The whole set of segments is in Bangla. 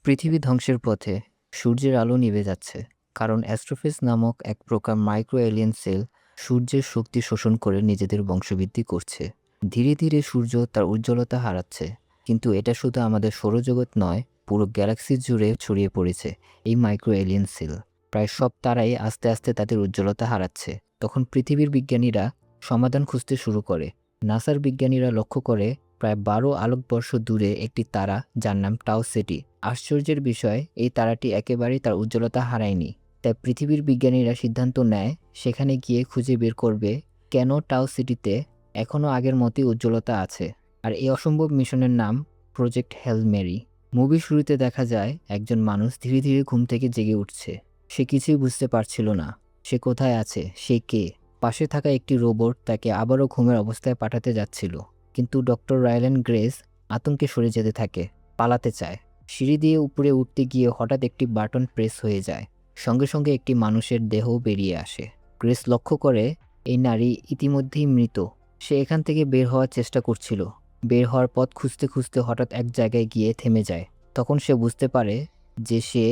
পৃথিবী ধ্বংসের পথে, সূর্যের আলো নিভে যাচ্ছে, কারণ অ্যাস্ট্রোফেজ নামক এক প্রকার মাইক্রো এলিয়েন সেল সূর্যের শক্তি শোষণ করে নিজেদের বংশবৃদ্ধি করছে। ধীরে ধীরে সূর্য তার উজ্জ্বলতা হারাচ্ছে, কিন্তু এটা শুধু আমাদের সৌরজগৎ নয়, পুরো গ্যালাক্সি জুড়ে ছড়িয়ে পড়েছে এই মাইক্রো এলিয়েন সেল। প্রায় সব তারাই আস্তে আস্তে তাদের উজ্জ্বলতা হারাচ্ছে। তখন পৃথিবীর বিজ্ঞানীরা সমাধান খুঁজতে শুরু করে। নাসার বিজ্ঞানীরা লক্ষ্য করে প্রায় 12 আলোকবর্ষ দূরে একটি তারা, যার নাম টাও সেটি। আশ্চর্যের বিষয়, এই তারাটি একেবারেই তার উজ্জ্বলতা হারায়নি। তাই পৃথিবীর বিজ্ঞানীরা সিদ্ধান্ত নেয় সেখানে গিয়ে খুঁজে বের করবে কেন টাও সিটিতে এখনও আগের মতোই উজ্জ্বলতা আছে। আর এই অসম্ভব মিশনের নাম প্রজেক্ট হেল মেরি। মুভির শুরুতে দেখা যায় একজন মানুষ ধীরে ধীরে ঘুম থেকে জেগে উঠছে। সে কিছুই বুঝতে পারছিল না সে কোথায় আছে, সে কে। পাশে থাকা একটি রোবট তাকে আবারও ঘুমের অবস্থায় পাঠাতে যাচ্ছিল, কিন্তু ডক্টর রায়লেন গ্রেস আতঙ্কে সরে যেতে থাকে, পালাতে চায়। সিঁড়ি দিয়ে উপরে উঠতে গিয়ে হঠাৎ একটি বাটন প্রেস হয়ে যায়। সঙ্গে সঙ্গে একটি মানুষের দেহ বেরিয়ে আসে। গ্রেস লক্ষ্য করে এই নারী ইতিমধ্যেই মৃত। সে এখান থেকে বের হওয়ার চেষ্টা করছিল। বের হওয়ার পথ খুঁজতে খুঁজতে হঠাৎ এক জায়গায় গিয়ে থেমে যায়। তখন সে বুঝতে পারে যে সে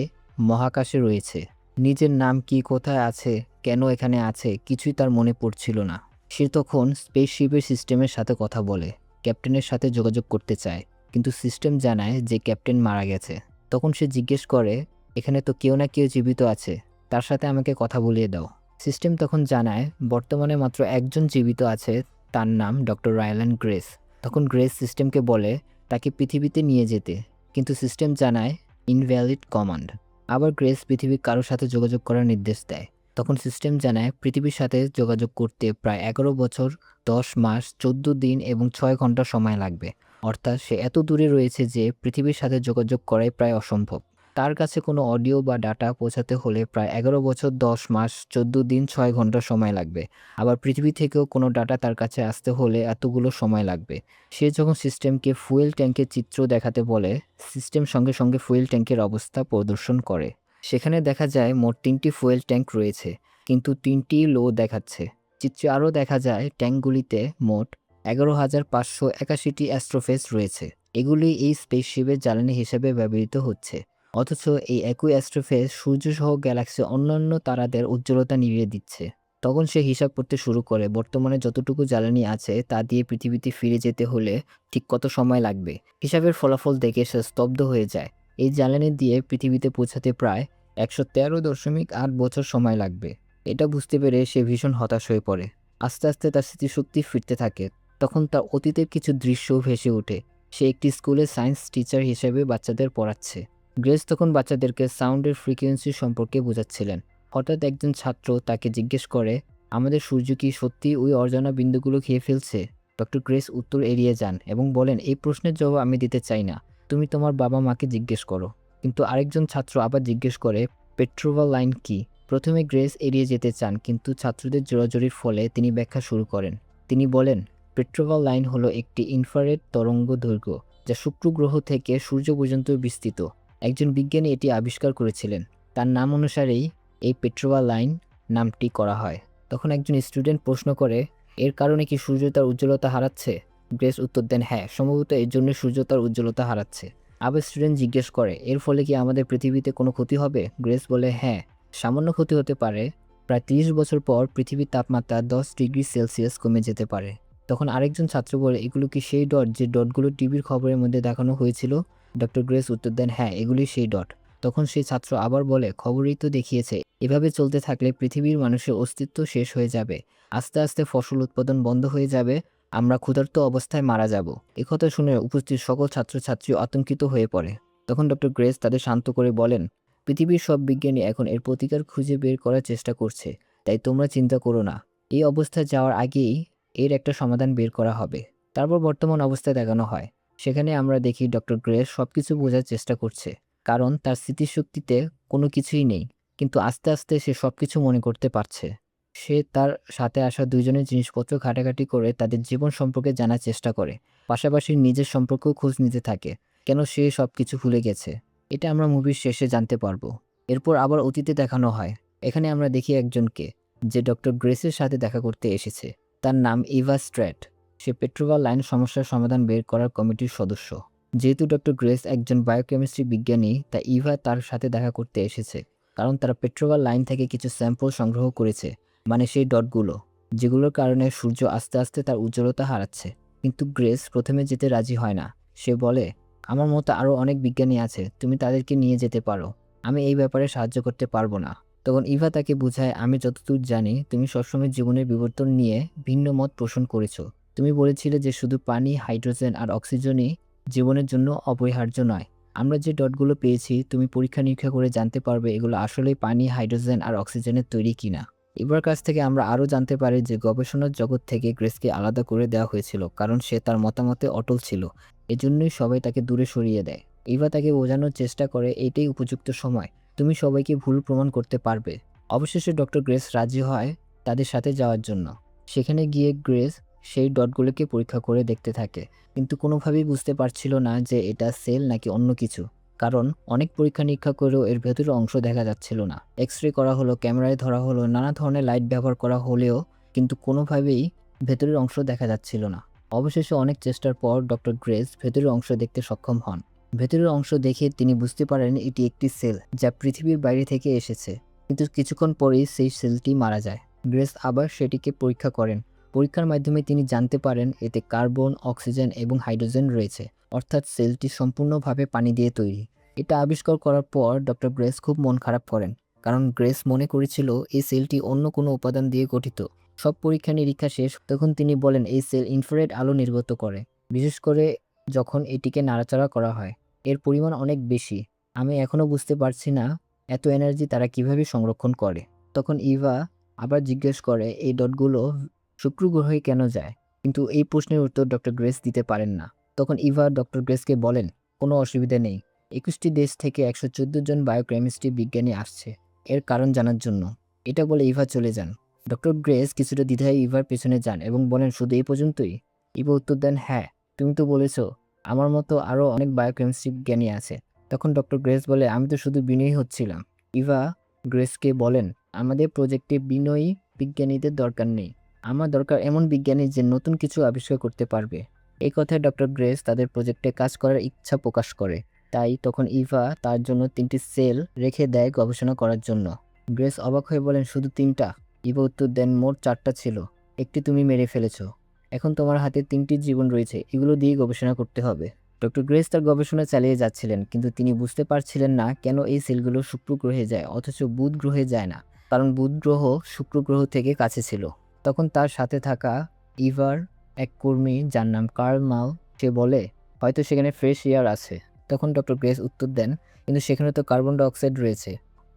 মহাকাশে রয়েছে। নিজের নাম কি, কোথায় আছে, কেন এখানে আছে, কিছুই তার মনে পড়ছিল না। সে তখন স্পেসশিপের সিস্টেমের সাথে কথা বলে, ক্যাপ্টেনের সাথে যোগাযোগ করতে চায়, কিন্তু সিস্টেম জানায় যে ক্যাপ্টেন মারা গেছে। তখন সে জিজ্ঞেস করে, এখানে তো কেউ না কেউ জীবিত আছে, তার সাথে আমাকে কথা বলিয়ে দাও। সিস্টেম তখন জানায় বর্তমানে মাত্র একজন জীবিত আছে, তার নাম ডক্টর রায়লেন গ্রেস। তখন গ্রেস সিস্টেমকে বলে তাকে পৃথিবীতে নিয়ে যেতে, কিন্তু সিস্টেম জানায় ইনভ্যালিড কমান্ড। আবার গ্রেস পৃথিবীর কারোর সাথে যোগাযোগ করার নির্দেশ দেয়। তখন সিস্টেম জানায় পৃথিবীর সাথে যোগাযোগ করতে প্রায় 11 বছর, 10 মাস, 14 দিন এবং 6 ঘন্টা সময় লাগবে। অর্থাৎ সে এত দূরে রয়েছে যে পৃথিবীর সাথে যোগাযোগ করাই প্রায় অসম্ভব। তার কাছে কোনো অডিও বা ডাটা পৌঁছাতে হলে প্রায় 11 বছর, 10 মাস, 14 দিন, 6 ঘন্টা সময় লাগবে। আবার পৃথিবী থেকেও কোনো ডাটা তার কাছে আসতে হলে এতগুলো সময় লাগবে। সে যখন সিস্টেমকে ফুয়েল ট্যাঙ্কের চিত্র দেখাতে বলে, সিস্টেম সঙ্গে সঙ্গে ফুয়েল ট্যাঙ্কের অবস্থা প্রদর্শন করে। সেখানে দেখা যায় মোট 3টি ফুয়েল ট্যাঙ্ক রয়েছে, কিন্তু 3টি লো দেখাচ্ছে। চিত্রে আরও দেখা যায় ট্যাঙ্কগুলিতে মোট 11,581টি অ্যাস্ট্রোফেজ রয়েছে। এগুলি এই স্পেসশিপের জ্বালানি হিসেবে ব্যবহৃত হচ্ছে। অথচ এই একই অ্যাস্ট্রোফেজ সূর্যসহ গ্যালাক্সির অন্যান্য তারাদের উজ্জ্বলতা নিভিয়ে দিচ্ছে। তখন সে হিসাব করতে শুরু করে বর্তমানে যতটুকু জ্বালানি আছে তা দিয়ে পৃথিবীতে ফিরে যেতে হলে ঠিক কত সময় লাগবে। হিসাবের ফলাফল দেখে সে স্তব্ধ হয়ে যায়। এই জ্বালানি দিয়ে পৃথিবীতে পৌঁছাতে প্রায় 113.8 বছর সময় লাগবে। এটা বুঝতে পেরে সে ভীষণ হতাশ হয়ে পড়ে। আস্তে আস্তে তার স্মৃতিশক্তি ফিরতে থাকে। তখন তার অতীতের কিছু দৃশ্য ভেসে ওঠে। সে একটি স্কুলে সায়েন্স টিচার হিসেবে বাচ্চাদের পড়াচ্ছে। গ্রেস তখন বাচ্চাদেরকে সাউন্ডের ফ্রিকোয়েন্সি সম্পর্কে বোঝাচ্ছিলেন। হঠাৎ একজন ছাত্র তাকে জিজ্ঞেস করে, আমাদের সূর্য কি সত্যি ওই অজানা বিন্দুগুলো খেয়ে ফেলছে? ডক্টর গ্রেস উত্তর এড়িয়ে যান এবং বলেন, এই প্রশ্নের জবাব আমি দিতে চাই না, তুমি তোমার বাবা মাকে জিজ্ঞেস করো। কিন্তু আরেকজন ছাত্র আবার জিজ্ঞেস করে, পেট্রোভাল লাইন কি? প্রথমে গ্রেস এড়িয়ে যেতে চান, কিন্তু ছাত্রদের জোরাজুরির ফলে তিনি ব্যাখ্যা শুরু করেন। তিনি বলেন, পেট্রোভাল লাইন হলো একটি ইনফ্রারেড তরঙ্গ দৈর্ঘ্য, যা শুক্র গ্রহ থেকে সূর্য পর্যন্ত বিস্তৃত। একজন বিজ্ঞানী এটি আবিষ্কার করেছিলেন। তার নাম অনুসারেই এই পেট্রোভাল লাইন নামটি করা হয়। তখন একজন স্টুডেন্ট প্রশ্ন করে, এর কারণে কি সূর্য তার উজ্জ্বলতা হারাচ্ছে? গ্রেস উত্তর দেন, হ্যাঁ, সম্ভবত এর জন্য সূর্য তার উজ্জ্বলতা হারাচ্ছে। আবার স্টুডেন্ট জিজ্ঞেস করে, এর ফলে কি আমাদের পৃথিবীতে কোনো ক্ষতি হবে? গ্রেস বলে, হ্যাঁ, সামান্য ক্ষতি হতে পারে। প্রায় 30 বছর পর পৃথিবীর তাপমাত্রা 10 ডিগ্রি সেলসিয়াস কমে যেতে পারে। তখন আরেকজন ছাত্র বলে, এগুলো কি সেই ডট যে ডটগুলো টিভির খবরের মধ্যে দেখানো হয়েছিল? ডক্টর গ্রেস উত্তর দেন, হ্যাঁ, এগুলি সেই ডট। তখন সেই ছাত্র আবার বলে, খবরেই তো দেখিয়েছে এভাবে চলতে থাকলে পৃথিবীর মানুষের অস্তিত্ব শেষ হয়ে যাবে। আস্তে আস্তে ফসল উৎপাদন বন্ধ হয়ে যাবে, আমরা ক্ষুধার্ত অবস্থায় মারা যাব। একথা শুনে উপস্থিত সকল ছাত্রছাত্রী আতঙ্কিত হয়ে পড়ে। তখন ডক্টর গ্রেস তাদের শান্ত করে বলেন, পৃথিবীর সব বিজ্ঞানী এখন এর প্রতিকার খুঁজে বের করার চেষ্টা করছে, তাই তোমরা চিন্তা করো না। এই অবস্থায় যাওয়ার আগেই এর একটা সমাধান বের করা হবে। তারপর বর্তমান অবস্থায় দেখানো হয়। সেখানে আমরা দেখি ডক্টর গ্রেস সবকিছু বোঝার চেষ্টা করছে, কারণ তার স্মৃতিশক্তিতে কোনো কিছুই নেই। কিন্তু আস্তে আস্তে সে সবকিছু মনে করতে পারছে। সে তার সাথে আসা দুইজনের জিনিসপত্র ঘাটাঘাটি করে তাদের জীবন সম্পর্কে জানার চেষ্টা করে, পাশাপাশি নিজের সম্পর্কেও খোঁজ নিতে থাকে, কেন সে সবকিছু ভুলে গেছে। এটা আমরা মুভির শেষে জানতে পারবো। এরপর আবার অতীতে দেখানো হয়। এখানে আমরা দেখি একজনকে, যে ডক্টর গ্রেসের সাথে দেখা করতে এসেছে। তার নাম ইভা স্ট্র্যাট। সে পেট্রোভাল লাইন সমস্যার সমাধান বের করার কমিটির সদস্য। যেহেতু ডক্টর গ্রেস একজন বায়োকেমিস্ট্রি বিজ্ঞানী, তাই ইভা তার সাথে দেখা করতে এসেছে, কারণ তারা পেট্রোবাল লাইন থেকে কিছু স্যাম্পল সংগ্রহ করেছে, মানে সেই ডটগুলো, যেগুলোর কারণে সূর্য আস্তে আস্তে তার উজ্জ্বলতা হারাচ্ছে। কিন্তু গ্রেস প্রথমে যেতে রাজি হয় না। সে বলে, আমার মতো আরও অনেক বিজ্ঞানী আছে, তুমি তাদেরকে নিয়ে যেতে পারো, আমি এই ব্যাপারে সাহায্য করতে পারবো না। তখন ইভা তাকে বুঝায়, আমি যতদূর জানি তুমি সবসময় জীবনের বিবর্তন নিয়ে ভিন্ন মত পোষণ করেছো। তুমি বলেছিলে যে শুধু পানি, হাইড্রোজেন আর অক্সিজেনই জীবনের জন্য অপরিহার্য নয়। আমরা যে ডটগুলো পেয়েছি, তুমি পরীক্ষা নিরীক্ষা করে জানতে পারবে এগুলো আসলেই পানি, হাইড্রোজেন আর অক্সিজেনের তৈরি কিনা। এবার কাছ থেকে আমরা আরও জানতে পারি যে গবেষণার জগৎ থেকে গ্রেসকে আলাদা করে দেওয়া হয়েছিল, কারণ সে তার মতামতে অটল ছিল। এজন্যই সবাই তাকে দূরে সরিয়ে দেয়। ইভা তাকে বোঝানোর চেষ্টা করে, এটাই উপযুক্ত সময়, তুমি সবাইকে ভুল প্রমাণ করতে পারবে। অবশেষে ডক্টর গ্রেস রাজি হয় তাদের সাথে যাওয়ার জন্য। সেখানে গিয়ে গ্রেস সেই ডটগুলোকে পরীক্ষা করে দেখতে থাকে, কিন্তু কোনোভাবেই বুঝতে পারছিল না যে এটা সেল নাকি অন্য কিছু, কারণ অনেক পরীক্ষা নিরীক্ষা করেও এর ভেতরের অংশ দেখা যাচ্ছিল না। এক্স রে করা হলো, ক্যামেরায় ধরা হলো, নানা ধরনের লাইট ব্যবহার করা হলেও কিন্তু কোনোভাবেই ভেতরের অংশ দেখা যাচ্ছিল না। অবশেষে অনেক চেষ্টার পর ডক্টর গ্রেস ভেতরের অংশ দেখতে সক্ষম হন। ভেতরের অংশ দেখে তিনি বুঝতে পারেন এটি একটি সেল যা পৃথিবীর বাইরে থেকে এসেছে, কিন্তু কিছুক্ষণ পরেই সেই সেলটি মারা যায়। গ্রেস আবার সেটিকে পরীক্ষা করেন। পরীক্ষার মাধ্যমে তিনি জানতে পারেন এতে কার্বন, অক্সিজেন এবং হাইড্রোজেন রয়েছে, অর্থাৎ সেলটি সম্পূর্ণভাবে পানি দিয়ে তৈরি। এটা আবিষ্কার করার পর ডক্টর গ্রেস খুব মন খারাপ করেন, কারণ গ্রেস মনে করেছিল এই সেলটি অন্য কোনো উপাদান দিয়ে গঠিত। সব পরীক্ষা নিরীক্ষা শেষ, তখন তিনি বলেন এই সেল ইনফ্রারেড আলো নির্গত করে, বিশেষ করে যখন এটিকে নাড়াচাড়া করা হয়। এর পরিমাণ অনেক বেশি। আমি এখনও বুঝতে পারছি না এত এনার্জি তারা কিভাবে সংরক্ষণ করে। তখন ইভা আবার জিজ্ঞেস করে, এই ডটগুলো শুক্র গ্রহে কেন যায়? কিন্তু এই প্রশ্নের উত্তর ডক্টর গ্রেস দিতে পারেন না। তখন ইভা ডক্টর গ্রেসকে বলেন, কোনো অসুবিধা নেই, 21টি দেশ থেকে 114 জন বায়োকেমিস্ট্রি বিজ্ঞানী আসছে এর কারণ জানার জন্য। এটা বলে ইভা চলে যান। ডক্টর গ্রেস কিছুটা দ্বিধায় ইভার পেছনে যান এবং বলেন, শুধু এই পর্যন্তই? ইভা উত্তর দেন, হ্যাঁ, তুমি তো বলেছো আমার মতো আরও অনেক বায়োকেমিস্ট্রি বিজ্ঞানী আছে। তখন ডক্টর গ্রেস বলে, আমি তো শুধু বিনয়ী হচ্ছিলাম। ইভা গ্রেসকে বলেন, আমাদের প্রজেক্টে বিনয়ী বিজ্ঞানীদের দরকার নেই, আমার দরকার এমন বিজ্ঞানী যে নতুন কিছু আবিষ্কার করতে পারবে। এই কথায় ডক্টর গ্রেস তাদের প্রজেক্টে কাজ করার ইচ্ছা প্রকাশ করে। তাই তখন ইভা তার জন্য 3টি সেল রেখে দেয় গবেষণা করার জন্য। গ্রেস অবাক হয়ে বলেন, শুধু 3টা? ইভা উত্তর দেন, মোট 4টা ছিল, একটি তুমি মেরে ফেলেছো। এখন তোমার হাতে 3টি জীবন রয়েছে, এগুলো দিয়ে গবেষণা করতে হবে। ডক্টর গ্রেস তার গবেষণা চালিয়ে যাচ্ছিলেন, কিন্তু তিনি বুঝতে পারছিলেন না কেন এই সেলগুলো শুক্র গ্রহে যায় অথচ বুধ গ্রহে যায় না, কারণ বুধ গ্রহ শুক্র গ্রহ থেকে কাছে ছিল। তখন তার সাথে থাকা ইভার এক কর্মী, যার নাম কার্ল মাল, সে বলে, হয়তো সেখানে ফ্রেশ এয়ার আছে। তখন ডক্টর গ্রেস উত্তর দেন, কিন্তু সেখানে তো কার্বন ডাইঅক্সাইড রয়েছে।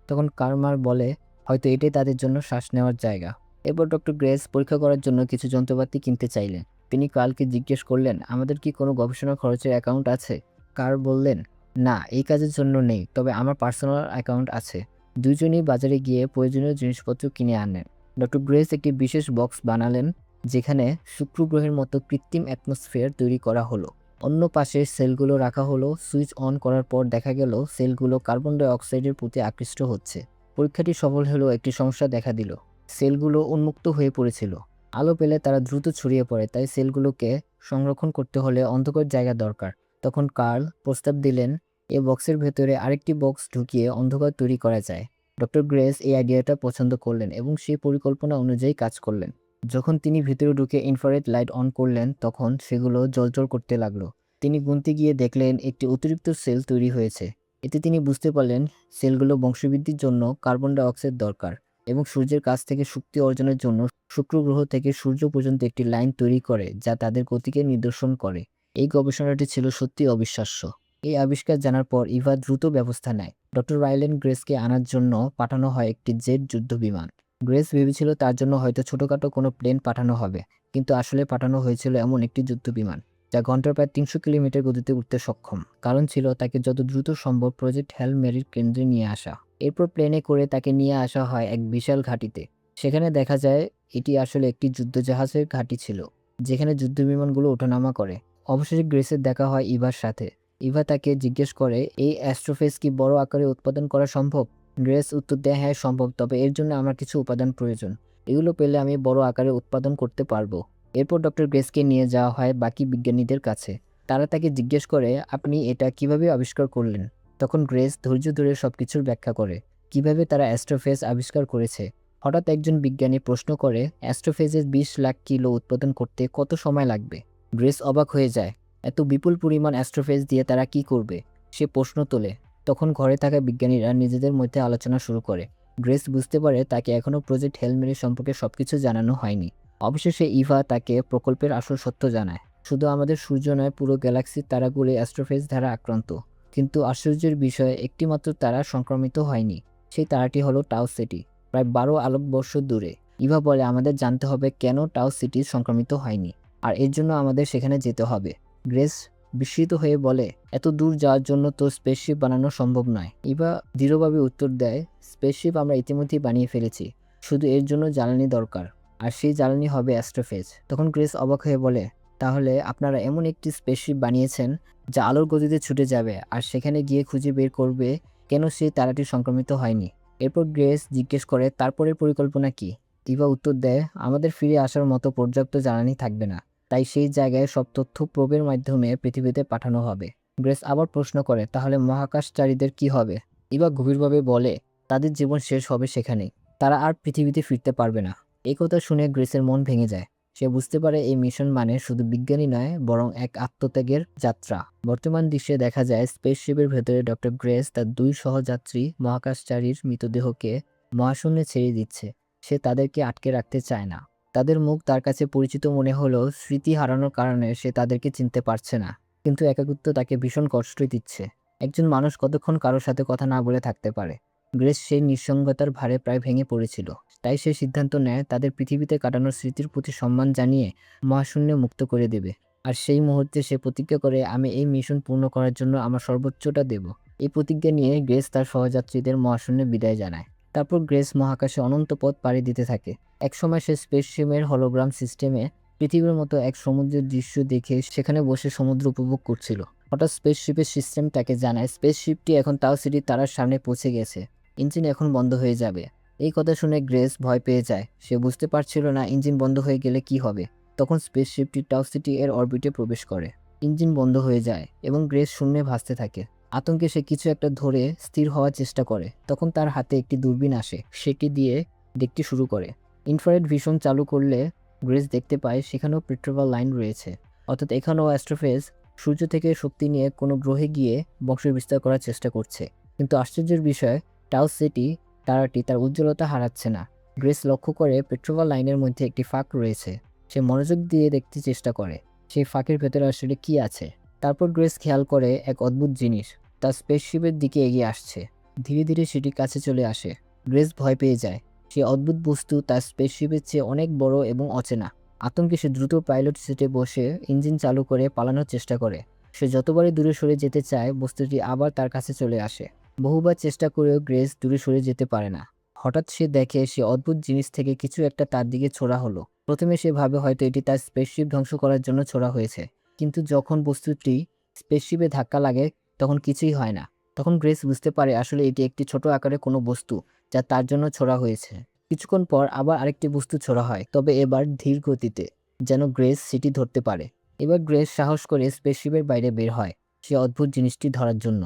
তখন কার্মার বলে, হয়তো এটাই তাদের জন্য শ্বাস নেওয়ার জায়গা। এরপর ডক্টর গ্রেস পরীক্ষা করার জন্য কিছু যন্ত্রপাতি কিনতে চাইলেন। তিনি কার্লকে জিজ্ঞেস করলেন, আমাদের কি কোনো গবেষণা খরচের অ্যাকাউন্ট আছে? কার্ল বললেন, না, এই কাজের জন্য নেই, তবে আমার পার্সোনাল অ্যাকাউন্ট আছে। দুইজনই বাজারে গিয়ে প্রয়োজনীয় জিনিসপত্র কিনে আনেন। ডক্টর গ্রেস একটি বিশেষ বক্স বানালেন, যেখানে শুক্র গ্রহের মতো কৃত্রিম অ্যাটমসফিয়ার তৈরি করা হলো। অন্য পাশে সেলগুলো রাখা হলো। সুইচ অন করার পর দেখা গেল সেলগুলো কার্বন ডাই অক্সাইডের প্রতি আকৃষ্ট হচ্ছে। পরীক্ষাটি সফল হলেও একটি সমস্যা দেখা দিল। সেলগুলো উন্মুক্ত হয়ে পড়েছিল। আলো পেলে তারা দ্রুত ছড়িয়ে পড়ে, তাই সেলগুলোকে সংরক্ষণ করতে হলে অন্ধকার জায়গা দরকার। তখন কার্ল প্রস্তাব দিলেন, এই বক্সের ভেতরে আরেকটি বক্স ঢুকিয়ে অন্ধকার তৈরি করা যায়। ডক্টর গ্রেস এই আইডিয়াটা পছন্দ করলেন এবং সেই পরিকল্পনা অনুযায়ী কাজ করলেন। যখন তিনি ভিতরে ঢুকে ইনফ্রারেড লাইট অন করলেন, তখন সেগুলো জ্বলজ্বল করতে লাগলো। তিনি গুনতে গিয়ে দেখলেন একটি অতিরিক্ত সেল তৈরি হয়েছে। এতে তিনি বুঝতে পারলেন সেলগুলো বংশবৃদ্ধির জন্য কার্বন ডাই অক্সাইড দরকার এবং সূর্যের কাছ থেকে শক্তি অর্জনের জন্য শুক্র গ্রহ থেকে সূর্য পর্যন্ত একটি লাইন তৈরি করে যা তাদের গতিকে নিদর্শন করে। এই গবেষণাটি ছিল সত্যি অবিশ্বাস্য। এই আবিষ্কার জানার পর ইভা দ্রুত ব্যবস্থা নেয়। ডক্টর রাইলেন গ্রেসকে আনার জন্য পাঠানো হয় একটি জেট যুদ্ধ বিমান। গ্রেস ভেবেছিল তার জন্য হয়তো ছোটখাটো কোনো প্লেন পাঠানো হবে, কিন্তু আসলে পাঠানো হয়েছিল এমন একটি যুদ্ধ বিমান যা ঘন্টার প্রায় 300 কিলোমিটার গতিতে উঠতে সক্ষম। কারণ ছিল তাকে যত দ্রুত সম্ভব প্রজেক্ট হেল মেরির কেন্দ্রে নিয়ে আসা। এরপর প্লেনে করে তাকে নিয়ে আসা হয় এক বিশাল ঘাঁটিতে। সেখানে দেখা যায় এটি আসলে একটি যুদ্ধজাহাজের ঘাঁটি ছিল, যেখানে যুদ্ধ বিমানগুলো ওঠানামা করে। অবশেষে গ্রেসের দেখা হয় ইভার সাথে। ইভা তাকে জিজ্ঞেস করে, এই অ্যাস্ট্রোফেজ কি বড় আকারে উৎপাদন করা সম্ভব? গ্রেস উত্তর দেয়, হ্যাঁ সম্ভব, তবে এর জন্য আমার কিছু উপাদান প্রয়োজন। এগুলো পেলে আমি বড় আকারে উৎপাদন করতে পারবো। এরপর ডক্টর গ্রেসকে নিয়ে যাওয়া হয় বাকি বিজ্ঞানীদের কাছে। তারা তাকে জিজ্ঞেস করে, আপনি এটা কিভাবে আবিষ্কার করলেন? তখন গ্রেস ধৈর্য ধরে সবকিছুর ব্যাখ্যা করে, কিভাবে তারা অ্যাস্ট্রোফেজ আবিষ্কার করেছে। হঠাৎ একজন বিজ্ঞানী প্রশ্ন করে, অ্যাস্ট্রোফেজের 20 লাখ কিলো উৎপাদন করতে কত সময় লাগবে? গ্রেস অবাক হয়ে যায়। এত বিপুল পরিমাণ অ্যাস্ট্রোফেজ দিয়ে তারা কি করবে? সে প্রশ্ন তোলে। তখন ঘরে থাকা বিজ্ঞানীরা নিজেদের মধ্যে আলোচনা শুরু করে। গ্রেস বুঝতে পারে তাকে এখনও প্রজেক্ট হেল মেরি সম্পর্কে সবকিছু জানানো হয়নি। অবশেষে ইভা তাকে প্রকল্পের আসল সত্য জানায়। শুধু আমাদের সূর্য নয়, পুরো গ্যালাক্সির তারাগুলি অ্যাস্ট্রোফেজ দ্বারা আক্রান্ত। কিন্তু আশ্চর্যের বিষয়, একটিমাত্র তারা সংক্রমিত হয়নি। সেই তারাটি হলো টাও সিটি, প্রায় 12 আলোকবর্ষ দূরে। ইভা বলে, আমাদের জানতে হবে কেন টাও সিটি সংক্রমিত হয়নি, আর এর জন্য আমাদের সেখানে যেতে হবে। গ্রেস বিস্মিত হয়ে বলে, এত দূর যাওয়ার জন্য তো স্পেসশিপ বানানো সম্ভব নয়। ইভা দৃঢ়ভাবে উত্তর দেয়, স্পেসশিপ আমরা ইতিমধ্যেই বানিয়ে ফেলেছি, শুধু এর জন্য জ্বালানি দরকার, আর সেই জ্বালানি হবে অ্যাস্ট্রোফেজ। তখন গ্রেস অবাক হয়ে বলে, তাহলে আপনারা এমন একটি স্পেসশিপ বানিয়েছেন যা আলোর গতিতে ছুটে যাবে আর সেখানে গিয়ে খুঁজে বের করবে কেন সেই তারাটি সংক্রমিত হয়নি। এরপর গ্রেস জিজ্ঞেস করে, তারপরের পরিকল্পনা কি? ইভা উত্তর দেয়, আমাদের ফিরে আসার মতো পর্যাপ্ত জ্বালানি থাকবে না, তাই সেই জায়গায় সব তথ্য প্রোবের মাধ্যমে পৃথিবীতে পাঠানো হবে। গ্রেস আবার প্রশ্ন করে, তাহলে মহাকাশচারীদের কি হবে? ইভা গভীরভাবে বলে, তাদের জীবন শেষ হবে সেখানেই, তারা আর পৃথিবীতে ফিরতে পারবে না। এই কথা শুনে গ্রেসের মন ভেঙে যায়। সে বুঝতে পারে এই মিশন মানে শুধু বিজ্ঞানী নয়, বরং এক আত্মত্যাগের যাত্রা। বর্তমান দৃশ্যে দেখা যায় স্পেসশিপের ভেতরে ডক্টর গ্রেস তার 2 সহযাত্রী মহাকাশচারীর মৃতদেহকে মহাশূন্যে ছেড়ে দিচ্ছে। সে তাদেরকে আটকে রাখতে চায় না। তাদের মুখ তার কাছে পরিচিত মনে হলেও স্মৃতি হারানোর কারণে সে তাদেরকে চিনতে পারছে না। কিন্তু একাকিত্ব তাকে ভীষণ কষ্টই দিচ্ছে। একজন মানুষ কতক্ষণ কারোর সাথে কথা না বলে থাকতে পারে? গ্রেস সেই নিঃসঙ্গতার ভারে প্রায় ভেঙে পড়েছিল। তাই সে সিদ্ধান্ত নেয় তাদের পৃথিবীতে কাটানোর স্মৃতির প্রতি সম্মান জানিয়ে মহাশূন্যে মুক্ত করে দেবে। আর সেই মুহূর্তে সে প্রতিজ্ঞা করে, আমি এই মিশন পূর্ণ করার জন্য আমার সর্বোচ্চটা দেব। এই প্রতিজ্ঞা নিয়ে গ্রেস তার সহযাত্রীদের মহাশূন্যে বিদায় জানায়। তারপর গ্রেস মহাকাশে অনন্ত পথ পাড়ি দিতে থাকে। একসময় সে স্পেসশিপের হলোগ্রাম সিস্টেমে পৃথিবীর মতো এক সমুদ্রের দৃশ্য দেখে সেখানে বসে সমুদ্র উপভোগ করছিল। হঠাৎ স্পেসশিপের সিস্টেম তাকে জানায় স্পেসশিপটি এখন তাও সিটির তারার সামনে পৌঁছে গেছে, ইঞ্জিন এখন বন্ধ হয়ে যাবে। এই কথা শুনে গ্রেস ভয় পেয়ে যায়। সে বুঝতে পারছিল না ইঞ্জিন বন্ধ হয়ে গেলে কি হবে। তখন স্পেসশিপটি টাও সিটি এর অরবিটে প্রবেশ করে। ইঞ্জিন বন্ধ হয়ে যায় এবং গ্রেস শূন্যে ভাসতে থাকে। আতঙ্কে সে কিছু একটা ধরে স্থির হওয়ার চেষ্টা করে। তখন তার হাতে একটি দূরবীন আসে, সেটি দিয়ে দেখতে শুরু করে। ইনফ্রারেড ভিশন চালু করলে গ্রেস দেখতে পায় সেখানেও পেট্রোভাল লাইন রয়েছে, অর্থাৎ এখানেও অ্যাস্ট্রোফেজ সূর্য থেকে শক্তি নিয়ে কোনো গ্রহে গিয়ে বংশ বিস্তার করার চেষ্টা করছে। কিন্তু আশ্চর্যের বিষয়, টাও সিটি তারাটি তার উজ্জ্বলতা হারাচ্ছে না। গ্রেস লক্ষ্য করে পেট্রোভাল লাইনের মধ্যে একটি ফাঁক রয়েছে। সে মনোযোগ দিয়ে দেখতে চেষ্টা করে সেই ফাঁকের ভেতরে আসলে কি আছে। তারপর গ্রেস খেয়াল করে এক অদ্ভুত জিনিস তার স্পেসশিপের দিকে এগিয়ে আসছে। ধীরে ধীরে সেটি কাছে চলে আসে। গ্রেস ভয় পেয়ে যায়। সেই অদ্ভুত বস্তু তার স্পেসশিপের চেয়ে অনেক বড় এবং অচেনা। আতঙ্কে সে দ্রুত পাইলট সিটে বসে ইঞ্জিন চালু করে পালানোর চেষ্টা করে। সে যতবারই দূরে সরে যেতে চায়, বস্তুটি আবার তার কাছে চলে আসে। বহুবার চেষ্টা করেও গ্রেস দূরে সরে যেতে পারে না। হঠাৎ সে দেখে সে অদ্ভুত জিনিস থেকে কিছু একটা তার দিকে ছোড়া হলো। প্রথমে সে ভাবে হয়তো এটি তার স্পেসশিপ ধ্বংস করার জন্য ছোড়া হয়েছে। কিন্তু যখন বস্তুটি স্পেসশিপে ধাক্কা লাগে তখন কিছুই হয় না। তখন গ্রেস বুঝতে পারে আসলে এটি একটি ছোট আকারের কোনো বস্তু যা তার জন্য ছোড়া হয়েছে। কিছুক্ষণ পর আবার আরেকটি বস্তু ছোড়া হয়, তবে এবার ধীর গতিতে, যেন গ্রেস সেটি ধরতে পারে। এবার গ্রেস সাহস করে স্পেসশিপের বাইরে বের হয় সে অদ্ভুত জিনিসটি ধরার জন্য।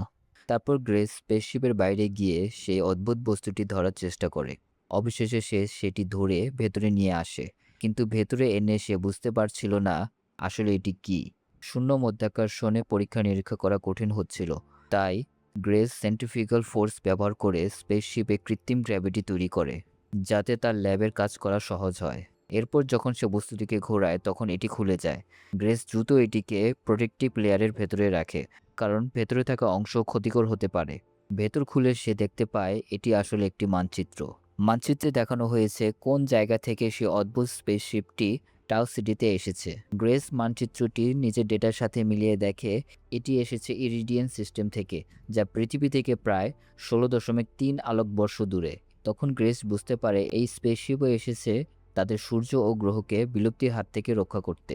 তারপর গ্রেস স্পেসশিপের বাইরে গিয়ে সেই অদ্ভুত বস্তুটি ধরার চেষ্টা করে। অবশেষে সে সেটি ধরে ভেতরে নিয়ে আসে, কিন্তু ভেতরে এনে সে বুঝতে পারছিল না আসলে এটি কি। শূন্য মধ্যাকর্ষণে পরীক্ষা নিরীক্ষা করা কঠিন হচ্ছিল। তাই গ্রেস সেন্ট্রিফিউগাল ফোর্স ব্যবহার করে স্পেসশিপে কৃত্রিম গ্র্যাভিটি তৈরি করে, যাতে তার ল্যাবের কাজ করা সহজ হয়। এরপর যখন সে বস্তুটিকে ঘোরায় তখন এটি খুলে যায়। গ্রেস দ্রুত এটিকে প্রোটেক্টিভ লেয়ারের ভেতরে রাখে, কারণ ভেতরে থাকা অংশ ক্ষতিকর হতে পারে। ভেতর খুলে সে দেখতে পায় এটি আসলে একটি মানচিত্র। মানচিত্রে দেখানো হয়েছে কোন জায়গা থেকে সে অদ্ভুত স্পেসশিপটি টাও সিটিতে এসেছে। গ্রেস মানচিত্রটি নিজের ডেটার সাথে মিলিয়ে দেখে এটি এসেছে ইরিডিয়ান সিস্টেম থেকে, যা পৃথিবী থেকে প্রায় 16.3 আলোকবর্ষ দূরে। তখন গ্রেস বুঝতে পারে এই স্পেসশিপও এসেছে তাদের সূর্য ও গ্রহকে বিলুপ্তির হাত থেকে রক্ষা করতে।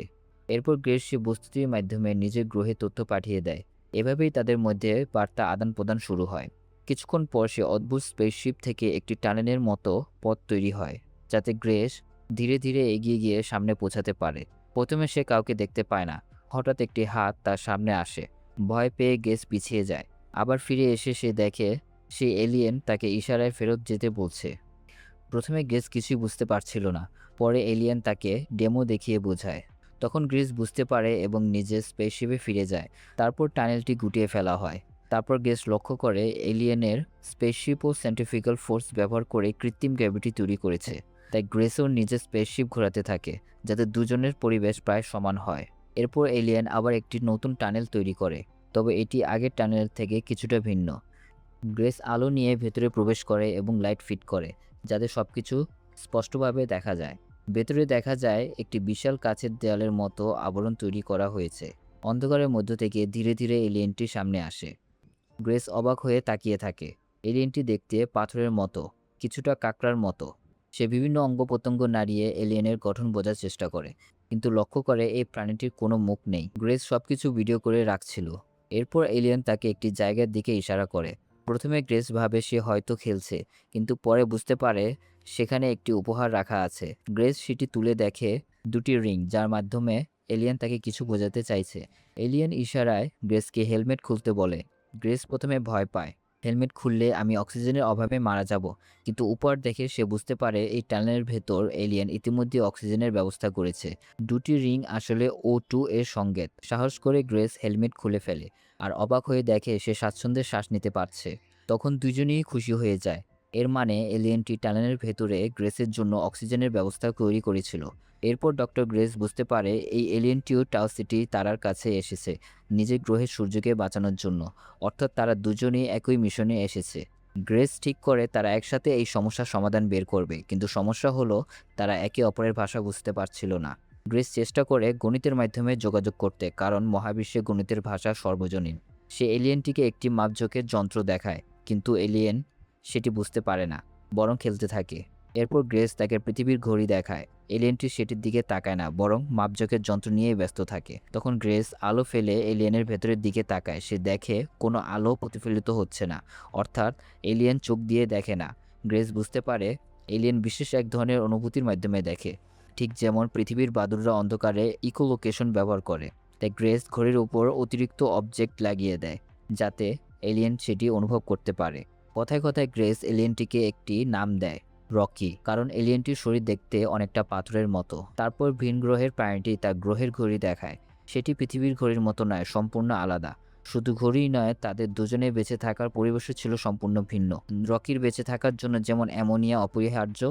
এরপর গ্রেস সে বস্তুটির মাধ্যমে নিজের গ্রহে তথ্য পাঠিয়ে দেয়। এভাবেই তাদের মধ্যে বার্তা আদান প্রদান শুরু হয়। কিছুক্ষণ পর সে অদ্ভুত স্পেসশিপ থেকে একটি টানেলের মতো পথ তৈরি হয়, যাতে গ্রেস ধীরে ধীরে এগিয়ে গিয়ে সামনে পৌঁছাতে পারে। প্রথমে সে কাউকে দেখতে পায় না। হঠাৎ একটি হাত তার সামনে আসে। ভয় পেয়ে গ্রেস পিছিয়ে যায়। আবার ফিরে এসে সে দেখে সেই এলিয়েন তাকে ইশারায় ফেরত যেতে বলছে। প্রথমে গ্রেস কিছুই বুঝতে পারছিল না। পরে এলিয়েন তাকে ডেমো দেখিয়ে বোঝায়। তখন গ্রেস বুঝতে পারে এবং নিজের স্পেসশিপে ফিরে যায়। তারপর টানেলটি গুটিয়ে ফেলা হয়। তারপর গ্রেস লক্ষ্য করে এলিয়েনের স্পেসশিপ ও সেন্ট্রিফিক্যাল ফোর্স ব্যবহার করে কৃত্রিম গ্র্যাভিটি তৈরি করেছে। তাই গ্রেসও নিজের স্পেসশিপ ঘোরাতে থাকে যাতে দুজনের পরিবেশ প্রায় সমান হয়। এরপর এলিয়েন আবার একটি নতুন টানেল তৈরি করে, তবে এটি আগের টানেল থেকে কিছুটা ভিন্ন। গ্রেস আলো নিয়ে ভেতরে প্রবেশ করে এবং লাইট ফিট করে যাতে সবকিছু স্পষ্টভাবে দেখা যায়। ভেতরে দেখা যায় একটি বিশাল কাচের দেয়ালের মতো আবরণ তৈরি করা হয়েছে। অন্ধকারের মধ্য থেকে ধীরে ধীরে এলিয়েনটি সামনে আসে। গ্রেস অবাক হয়ে তাকিয়ে থাকে। এলিয়েনটি দেখতে পাথরের মতো, কিছুটা কাঁকড়ার মতো। সে বিভিন্ন অঙ্গ প্রত্যঙ্গ নাড়িয়ে এলিয়েনের গঠন বোঝার চেষ্টা করে, কিন্তু লক্ষ্য করে এই প্রাণীটির কোনো মুখ নেই। গ্রেস সবকিছু ভিডিও করে রাখছিল। এরপর এলিয়েন তাকে একটি জায়গার দিকে ইশারা করে। প্রথমে গ্রেস ভাবে সে হয়তো খেলছে, কিন্তু পরে বুঝতে পারে সেখানে একটি উপহার রাখা আছে। গ্রেস সেটি তুলে দেখে দুটি রিং, যার মাধ্যমে এলিয়েন তাকে কিছু বোঝাতে চাইছে। এলিয়েন ইশারায় গ্রেসকে হেলমেট খুলতে বলে। গ্রেস প্রথমে ভয় পায়, হেলমেট খুললে আমি অক্সিজেনের অভাবে মারা যাব, কিন্তু উপহার দেখে সে বুঝতে পারে এই টানেলের ভেতর এলিয়েন ইতিমধ্যে অক্সিজেনের ব্যবস্থা করেছে। দুটি রিং আসলে O2 এর সংকেত। সাহস করে গ্রেস হেলমেট খুলে ফেলে আর অবাক হয়ে দেখে সে স্বাচ্ছন্দ্যে শ্বাস নিতে পারছে। তখন দুজনেই খুশি হয়ে যায়। এর মানে এলিয়েনটি টানেলের ভেতরে গ্রেসের জন্য অক্সিজেনের ব্যবস্থা তৈরি করেছিল। এরপর ডক্টর গ্রেস বুঝতে পারে এই এলিয়েনটিও টাও সিটি তারার কাছে এসেছে নিজের গ্রহের সূর্যকে বাঁচানোর জন্য। অর্থাৎ তারা দুজনেই একই মিশনে এসেছে। গ্রেস ঠিক করে তারা একসাথে এই সমস্যার সমাধান বের করবে, কিন্তু সমস্যা হলো তারা একে অপরের ভাষা বুঝতে পারছিল না। গ্রেস চেষ্টা করে গণিতের মাধ্যমে যোগাযোগ করতে, কারণ মহাবিশ্বে গণিতের ভাষা সর্বজনীন। সে এলিয়েনটিকে একটি মাপজোকের যন্ত্র দেখায়, কিন্তু এলিয়েন সেটি বুঝতে পারে না, বরং খেলতে থাকে। এরপর গ্রেস তাকে পৃথিবীর ঘড়ি দেখায়। এলিয়েনটি সেটির দিকে তাকায় না, বরং মাপজোকের যন্ত্র নিয়েই ব্যস্ত থাকে। তখন গ্রেস আলো ফেলে এলিয়েনের ভেতরের দিকে তাকায়। সে দেখে কোনো আলো প্রতিফলিত হচ্ছে না, অর্থাৎ এলিয়েন চোখ দিয়ে দেখে না। গ্রেস বুঝতে পারে এলিয়েন বিশেষ এক ধরনের অনুভূতির মাধ্যমে দেখে, ঠিক যেমন পৃথিবীর বাদুড়রা অন্ধকারে ইকোলোকেশন ব্যবহার করে। তাই গ্রেস ঘড়ির উপর অতিরিক্ত অবজেক্ট লাগিয়ে দেয় যাতে এলিয়েন সেটি অনুভব করতে পারে। কথায় কথায় গ্রেস এলিয়েনটিকে একটি নাম দেয়, রকি, কারণ এলিয়েনটির শরীর দেখতে অনেকটা পাথরের মতো। তারপর ভিন গ্রহের প্রাণীটি তার গ্রহের ঘড়ি দেখায়। সেটি পৃথিবীর ঘড়ির মতো নয়, সম্পূর্ণ আলাদা। শুধু ঘড়িই নয়, তাদের দুজনে বেঁচে থাকার পরিবেশও ছিল সম্পূর্ণ ভিন্ন। রকির বেঁচে থাকার জন্য যেমন অ্যামোনিয়া অপরিহার্য,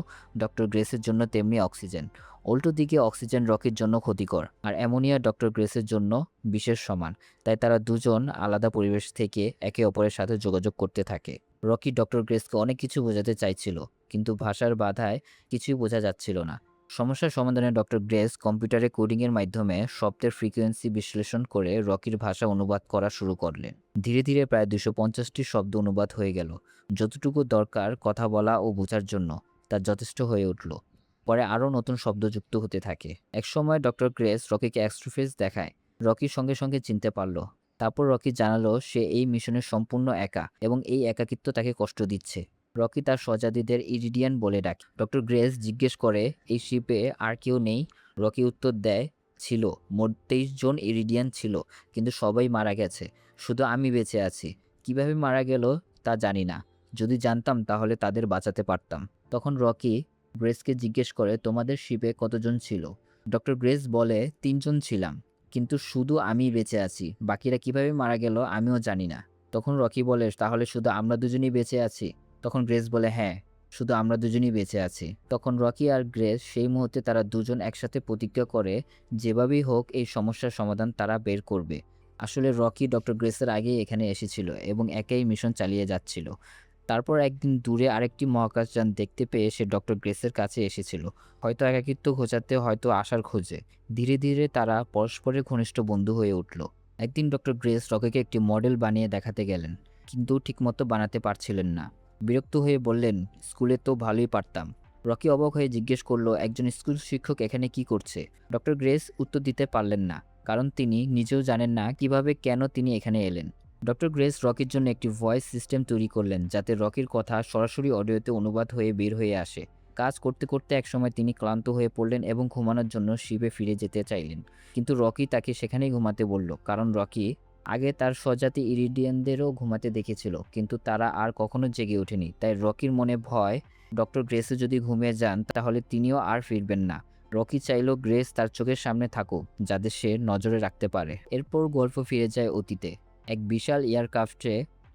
ডক্টর গ্রেসের জন্য তেমনি অক্সিজেন। উল্টো দিকে অক্সিজেন রকির জন্য ক্ষতিকর, আর অ্যামোনিয়া ডক্টর গ্রেসের জন্য বিশেষ সমান। তাই তারা দুজন আলাদা পরিবেশ থেকে একে অপরের সাথে যোগাযোগ করতে থাকে। রকি ডক্টর গ্রেসকে অনেক কিছু বোঝাতে চাইছিল, কিন্তু ভাষার বাধায় কিছুই বোঝা যাচ্ছিল না। সমস্যার সমাধানে ডক্টর গ্রেস কম্পিউটারে কোডিংয়ের মাধ্যমে শব্দের ফ্রিকোয়েন্সি বিশ্লেষণ করে রকির ভাষা অনুবাদ করা শুরু করলেন। ধীরে ধীরে প্রায় 250টি শব্দ অনুবাদ হয়ে গেল। যতটুকু দরকার কথা বলা ও বোঝার জন্য তা যথেষ্ট হয়ে উঠল। পরে আরও নতুন শব্দ যুক্ত হতে থাকে। একসময় ডক্টর গ্রেস রকিকে এক্সট্রোফেজ দেখায়। রকির সঙ্গে সঙ্গে চিনতে পারল। তারপর রকি জানালো সে এই মিশনে সম্পূর্ণ একা এবং এই একাকিত্ব তাকে কষ্ট দিচ্ছে। রকি তার স্বজাতিদের ইরিডিয়ান বলে ডাকে। ডক্টর গ্রেস জিজ্ঞেস করে এই শিপে আর কেউ নেই। রকি উত্তর দেয় ছিল, মোট 23 জন ইরিডিয়ান ছিল, কিন্তু সবাই মারা গেছে, শুধু আমি বেঁচে আছি। কিভাবে মারা গেল তা জানি না, যদি জানতাম তাহলে তাদের বাঁচাতে পারতাম। তখন রকি গ্রেসকে জিজ্ঞেস করে তোমাদের শিপে কতজন ছিল? ডক্টর গ্রেস বলে 3 জন ছিলাম, কিন্তু শুধু আমি বেঁচে আছি, বাকিরা কিভাবে মারা গেল আমিও জানি না। তখন রকি বলে তাহলে শুধু আমরা দুজনই বেঁচে আছি? তখন গ্রেস বলে হ্যাঁ, শুধু আমরা দুজনই বেঁচে আছি। তখন রকি আর গ্রেস সেই মুহূর্তে তারা দুজন একসাথে প্রতিজ্ঞা করে যেভাবেই হোক এই সমস্যার সমাধান তারা বের করবে। আসলে রকি ডক্টর গ্রেসের আগেই এখানে এসেছিল এবং একাই মিশন চালিয়ে যাচ্ছিল। তারপর একদিন দূরে আরেকটি মহাকাশযান দেখতে পেয়ে সে ডক্টর গ্রেসের কাছে এসেছিল, হয়তো একাকিত্ব ঘোচাতে, হয়তো আশার খোঁজে। ধীরে ধীরে তারা পরস্পরের ঘনিষ্ঠ বন্ধু হয়ে উঠল। একদিন ডক্টর গ্রেস রকিকে একটি মডেল বানিয়ে দেখাতে গেলেন, কিন্তু ঠিকমতো বানাতে পারছিলেন না। বিরক্ত হয়ে বললেন স্কুলে তো ভালোই পারতাম। রকি অবাক হয়ে জিজ্ঞেস করলো একজন স্কুল শিক্ষক এখানে কি করছে? ডক্টর গ্রেস উত্তর দিতে পারলেন না, কারণ তিনি নিজেও জানেন না কিভাবে কেন তিনি এখানে এলেন। ডক্টর গ্রেস রকির জন্য একটি ভয়েস সিস্টেম তৈরি করলেন যাতে রকির কথা সরাসরি অডিওতে অনুবাদ হয়ে বের হয়ে আসে। কাজ করতে করতে একসময় তিনি ক্লান্ত হয়ে পড়লেন এবং ঘুমানোর জন্য শিপে ফিরে যেতে চাইলেন, কিন্তু রকি তাকে সেখানেই ঘুমাতে বলল, কারণ রকি আগে তার স্বজাতি ইরিডিয়ানদেরও ঘুমাতে দেখেছিল, কিন্তু তারা আর কখনো জেগে ওঠেনি। তাই রকির মনে ভয়, ডক্টর গ্রেসও যদি ঘুমিয়ে যান তাহলে তিনিও আর ফিরবেন না। রকি চাইল গ্রেস তার চোখের সামনে থাকুক, যাদের সে নজরে রাখতে পারে। এরপর গল্প ফিরে যায় অতীতে। এক বিশাল এয়ারক্রাফটে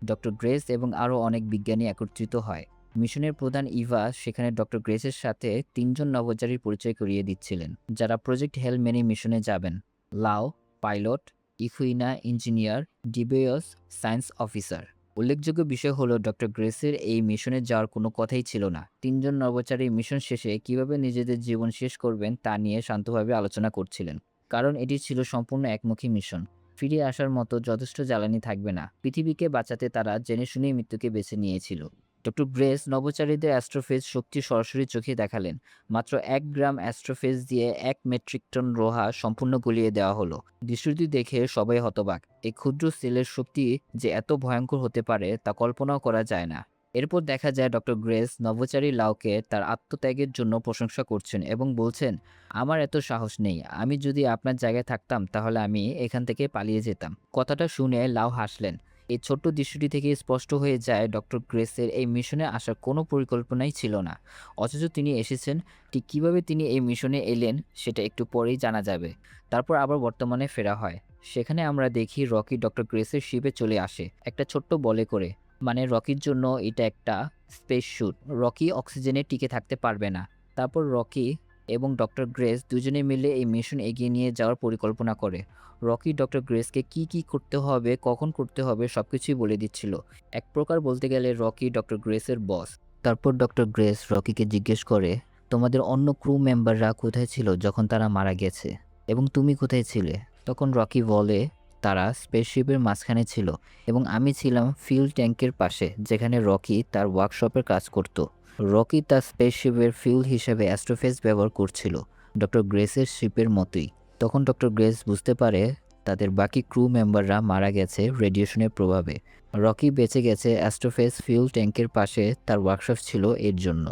ডক্টর গ্রেস এবং আরও অনেক বিজ্ঞানী একত্রিত হয়। মিশনের প্রধান ইভা সেখানে ডক্টর গ্রেসের সাথে 3জন নভোচারীর পরিচয় করিয়ে দিচ্ছিলেন, যারা প্রজেক্ট হেল মেরি মিশনে যাবেন। লাও পাইলট, ইকুইনা ইঞ্জিনিয়ার, ডিবেয়স সায়েন্স অফিসার। উল্লেখযোগ্য বিষয় হলো ডক্টর গ্রেসের এই মিশনে যাওয়ার কোনো কথাই ছিল না। 3জন নভোচারী মিশন শেষে কিভাবে নিজেদের জীবন শেষ করবেন তা নিয়ে শান্তভাবে আলোচনা করছিলেন, কারণ এটি ছিল সম্পূর্ণ একমুখী মিশন। ফিরে আসার মতো যথেষ্ট জ্বালানি থাকবে না। পৃথিবীকে বাঁচাতে তারা জেনে শুনেই মৃত্যুকে বেছে নিয়েছিল। ডক্টর গ্রেস নভোচারীদের অ্যাস্ট্রোফেজ শক্তি সরাসরি চোখে দেখালেন। মাত্র 1 গ্রাম অ্যাস্ট্রোফেজ দিয়ে 1 মেট্রিক টন লোহা সম্পূর্ণ গলিয়ে দেওয়া হলো। দৃশ্যটি দেখে সবাই হতবাক। এই ক্ষুদ্র সেলের শক্তি যে এত ভয়ঙ্কর হতে পারে তা কল্পনাও করা যায় না। এরপর দেখা যায় ডক্টর গ্রেস নভোচারী লাউকে তার আত্মত্যাগের জন্য প্রশংসা করছেন এবং বলছেন, আমার এত সাহস নেই। আমি যদি আপনার জায়গায় থাকতাম তাহলে আমি এখান থেকে পালিয়ে যেতাম। কথাটা শুনে লাউ হাসলেন। এই ছোট্ট দৃশ্যটি থেকে স্পষ্ট হয়ে যায় ডক্টর গ্রেসের এই মিশনে আসার কোনো পরিকল্পনাই ছিল না, অথচ তিনি এসেছেন। ঠিক কীভাবে তিনি এই মিশনে এলেন সেটা একটু পরেই জানা যাবে। তারপর আবার বর্তমানে ফেরা হয়। সেখানে আমরা দেখি রকি ডক্টর গ্রেসের শিপে চলে আসে একটা ছোট্ট বলে করে। মানে রকির জন্য এটা একটা স্পেস স্যুট। রকি অক্সিজেনে টিকে থাকতে পারবে না। তারপর রকি এবং ডক্টর গ্রেস দুজনে মিলে এই মিশন এগিয়ে নিয়ে যাওয়ার পরিকল্পনা করে। রকি ডক্টর গ্রেসকে কি করতে হবে, কখন করতে হবে সবকিছুই বলে দিচ্ছিল। এক প্রকার বলতে গেলে রকি ডক্টর গ্রেসের বস। তারপর ডক্টর গ্রেস রকিকে জিজ্ঞেস করে, তোমাদের অন্য ক্রু মেম্বাররা কোথায় ছিল যখন তারা মারা গেছে, এবং তুমি কোথায় ছিলে? তখন রকি বলে, তারা স্পেসশিপের মাঝখানে ছিল এবং আমি ছিলাম ফিউল ট্যাঙ্কের পাশে, যেখানে রকি তার ওয়ার্কশপের কাজ করত। রকি তার স্পেসশিপের ফিউল হিসেবে অ্যাস্ট্রোফেজ ব্যবহার করছিল, ডক্টর গ্রেসের শিপের মতোই। তখন ডক্টর গ্রেস বুঝতে পারে তাদের বাকি ক্রু মেম্বাররা মারা গেছে রেডিয়েশনের প্রভাবে। রকি বেঁচে গেছে অ্যাস্ট্রোফেজ ফিউল ট্যাঙ্কের পাশে তার ওয়ার্কশপ ছিল এর জন্য।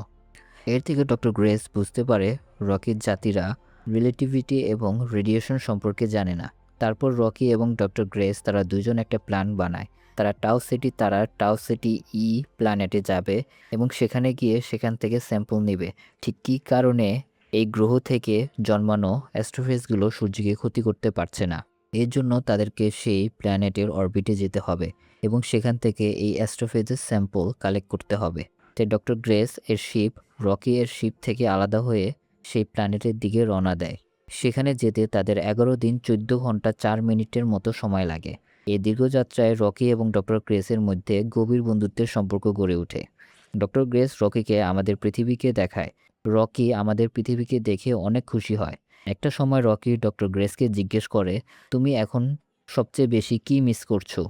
এর থেকে ডক্টর গ্রেস বুঝতে পারে রকির জাতিরা রিলেটিভিটি এবং রেডিয়েশন সম্পর্কে জানে না। তারপর রকি এবং ডক্টর গ্রেস তারা দুজন একটা প্ল্যান বানায়। তারা টাও সিটি ই প্ল্যানেটে যাবে এবং সেখানে গিয়ে সেখান থেকে স্যাম্পল নেবে। ঠিক কী কারণে এই গ্রহ থেকে জন্মানো অ্যাস্ট্রোফেজগুলো সূর্যকে ক্ষতি করতে পারছে না, এর জন্য তাদেরকে সেই প্ল্যানেটের অরবিটে যেতে হবে এবং সেখান থেকে এই অ্যাস্ট্রোফেজের স্যাম্পল কালেক্ট করতে হবে। তাই ডক্টর গ্রেস এর শিপ রকি এর শিপ থেকে আলাদা হয়ে সেই প্ল্যানেটের দিকে রওনা দেয়। সেখানে যেতে তাদের 11 দিন 14 ঘন্টা 4 মিনিটের মতো সময় লাগে। এই দীর্ঘযাত্রায় রকি এবং ডক্টর গ্রেসের মধ্যে গভীর বন্ধুত্বের সম্পর্ক গড়ে ওঠে। ডক্টর গ্রেস রকিকে আমাদের পৃথিবীকে দেখায়। রকি আমাদের পৃথিবীকে দেখে অনেক খুশি হয়। একটা সময় রকি ডক্টর গ্রেসকে জিজ্ঞেস করে, তুমি এখন সবচেয়ে বেশি কি মিস করছো?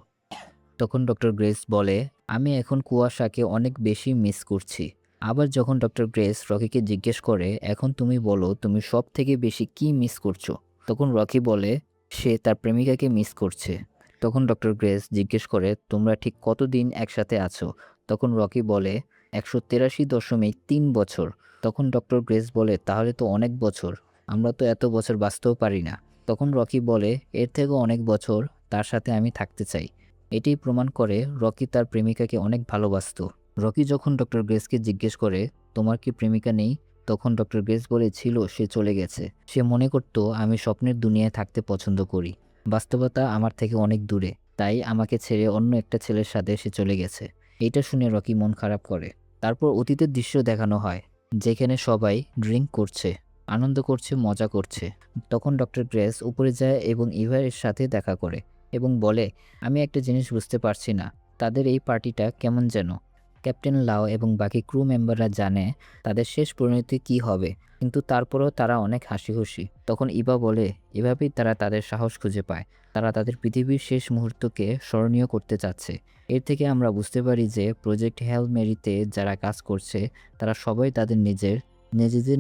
তখন ডক্টর গ্রেস বলে, আমি এখন কুয়াশাকে অনেক বেশি মিস করছি। আবার যখন ডক্টর গ্রেস রকিকে জিজ্ঞেস করে, এখন তুমি বলো তুমি সব থেকে বেশি কি মিস করছো? তখন রকি বলে সে তার প্রেমিকাকে মিস করছে। তখন ডক্টর গ্রেস জিজ্ঞেস করে, তোমরা ঠিক কতদিন একসাথে আছো? তখন রকি বলে 183.3 বছর। তখন ডক্টর গ্রেস বলে, তাহলে তো অনেক বছর, আমরা তো এত বছর বাঁচতেও পারি না। তখন রকি বলে, এর থেকেও অনেক বছর তার সাথে আমি থাকতে চাই। এটাই প্রমাণ করে রকি তার প্রেমিকাকে অনেক ভালোবাসতো। রকি যখন ডক্টর গ্রেসকে জিজ্ঞেস করে, তোমার কি প্রেমিকা নেই? তখন ডক্টর গ্রেস বলে, ছিল, সে চলে গেছে। সে মনে করতো আমি স্বপ্নের দুনিয়ায় থাকতে পছন্দ করি, বাস্তবতা আমার থেকে অনেক দূরে, তাই আমাকে ছেড়ে অন্য একটা ছেলের সাথে সে চলে গেছে। এটা শুনে রকি মন খারাপ করে। তারপর অতীতের দৃশ্য দেখানো হয়, যেখানে সবাই ড্রিঙ্ক করছে, আনন্দ করছে, মজা করছে। তখন ডক্টর গ্রেস উপরে যায় এবং ইভার সাথে দেখা করে এবং বলে, আমি একটা জিনিস বুঝতে পারছি না, তাদের এই পার্টিটা কেমন যেন। ক্যাপ্টেন লাও এবং বাকি ক্রু মেম্বাররা জানে তাদের শেষ পরিণতি কী হবে, কিন্তু তারপরেও তারা অনেক হাসি খুশি। তখন ইভা বলে, এভাবেই তারা তাদের সাহস খুঁজে পায়। তারা তাদের পৃথিবীর শেষ মুহূর্তকে স্মরণীয় করতে চাচ্ছে। এর থেকে আমরা বুঝতে পারি যে প্রজেক্ট হেল মেরিতে যারা কাজ করছে তারা সবাই তাদের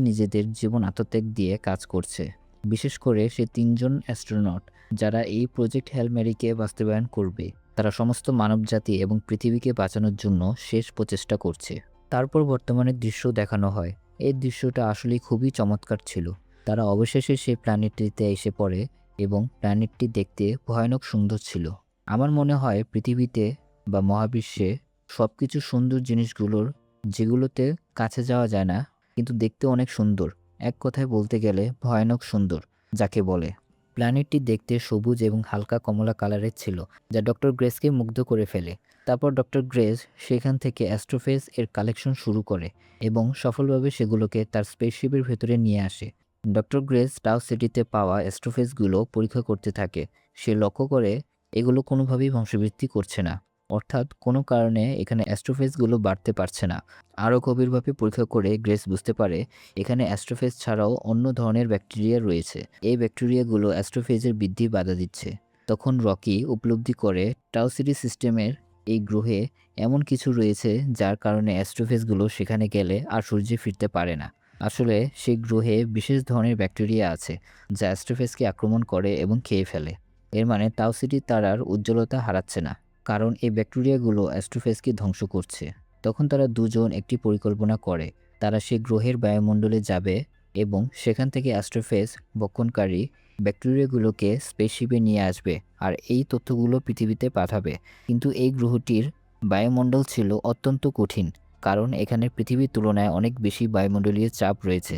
নিজেদের জীবন আত্মত্যাগ দিয়ে কাজ করছে। বিশেষ করে সে 3জন অ্যাস্ট্রোনট যারা এই প্রজেক্ট হেল মেরিকে বাস্তবায়ন করবে। তারা সমস্ত মানবজাতি এবং পৃথিবীকে বাঁচানোর জন্য শেষ প্রচেষ্টা করছে। তারপর বর্তমানের দৃশ্য দেখানো হয়, এই দৃশ্যটা আসলেই খুবই চমৎকার ছিল। তারা অবশেষে সেই প্ল্যানেটটিতে এসে পড়ে এবং প্ল্যানেটটি দেখতে ভয়ানক সুন্দর ছিল। আমার মনে হয় পৃথিবীতে বা মহাবিশ্বে সবকিছু সুন্দর জিনিসগুলোর যেগুলোতে কাছে যাওয়া যায় না কিন্তু দেখতে অনেক সুন্দর, এক কথায় বলতে গেলে ভয়ানক সুন্দর যাকে বলে। প্ল্যানেটটি দেখতে সবুজ এবং হালকা কমলা কালারের ছিল, যা ডক্টর গ্রেসকে মুগ্ধ করে ফেলে। তারপর ডক্টর গ্রেস সেখান থেকে অ্যাস্ট্রোফেজ এর কালেকশন শুরু করে এবং সফলভাবে সেগুলোকে তার স্পেসশিপের ভেতরে নিয়ে আসে। ডক্টর গ্রেস টাও সিটিতে পাওয়া অ্যাস্ট্রোফেজগুলো পরীক্ষা করতে থাকে। সে লক্ষ্য করে এগুলো কোনোভাবেই বংশবৃদ্ধি করছে না, অর্থাৎ কোনো কারণে এখানে অ্যাস্ট্রোফেজগুলো বাড়তে পারছে না। আরও গভীরভাবে পরীক্ষা করে গ্রেস বুঝতে পারে এখানে অ্যাস্ট্রোফেজ ছাড়াও অন্য ধরনের ব্যাকটেরিয়া রয়েছে। এই ব্যাকটেরিয়াগুলো অ্যাস্ট্রোফেজের বৃদ্ধি বাধা দিচ্ছে। তখন রকি উপলব্ধি করে টাও সিটি সিস্টেমের এই গ্রহে এমন কিছু রয়েছে যার কারণে অ্যাস্ট্রোফেজগুলো সেখানে গেলে আর সূর্যে ফিরতে পারে না। আসলে সেই গ্রহে বিশেষ ধরনের ব্যাকটেরিয়া আছে যা অ্যাস্ট্রোফেজকে আক্রমণ করে এবং খেয়ে ফেলে। এর মানে টাও সিটি তারার উজ্জ্বলতা হারাচ্ছে না, কারণ এই ব্যাকটেরিয়াগুলো অ্যাস্ট্রোফেজকে ধ্বংস করছে। তখন তারা দুজন একটি পরিকল্পনা করে। তারা সেই গ্রহের বায়ুমণ্ডলে যাবে এবং সেখান থেকে অ্যাস্ট্রোফেজ বক্ষণকারী ব্যাকটেরিয়াগুলোকে স্পেসশিপে নিয়ে আসবে আর এই তথ্যগুলো পৃথিবীতে পাঠাবে। কিন্তু এই গ্রহটির বায়ুমণ্ডল ছিল অত্যন্ত কঠিন, কারণ এখানে পৃথিবীর তুলনায় অনেক বেশি বায়ুমণ্ডলীয় চাপ রয়েছে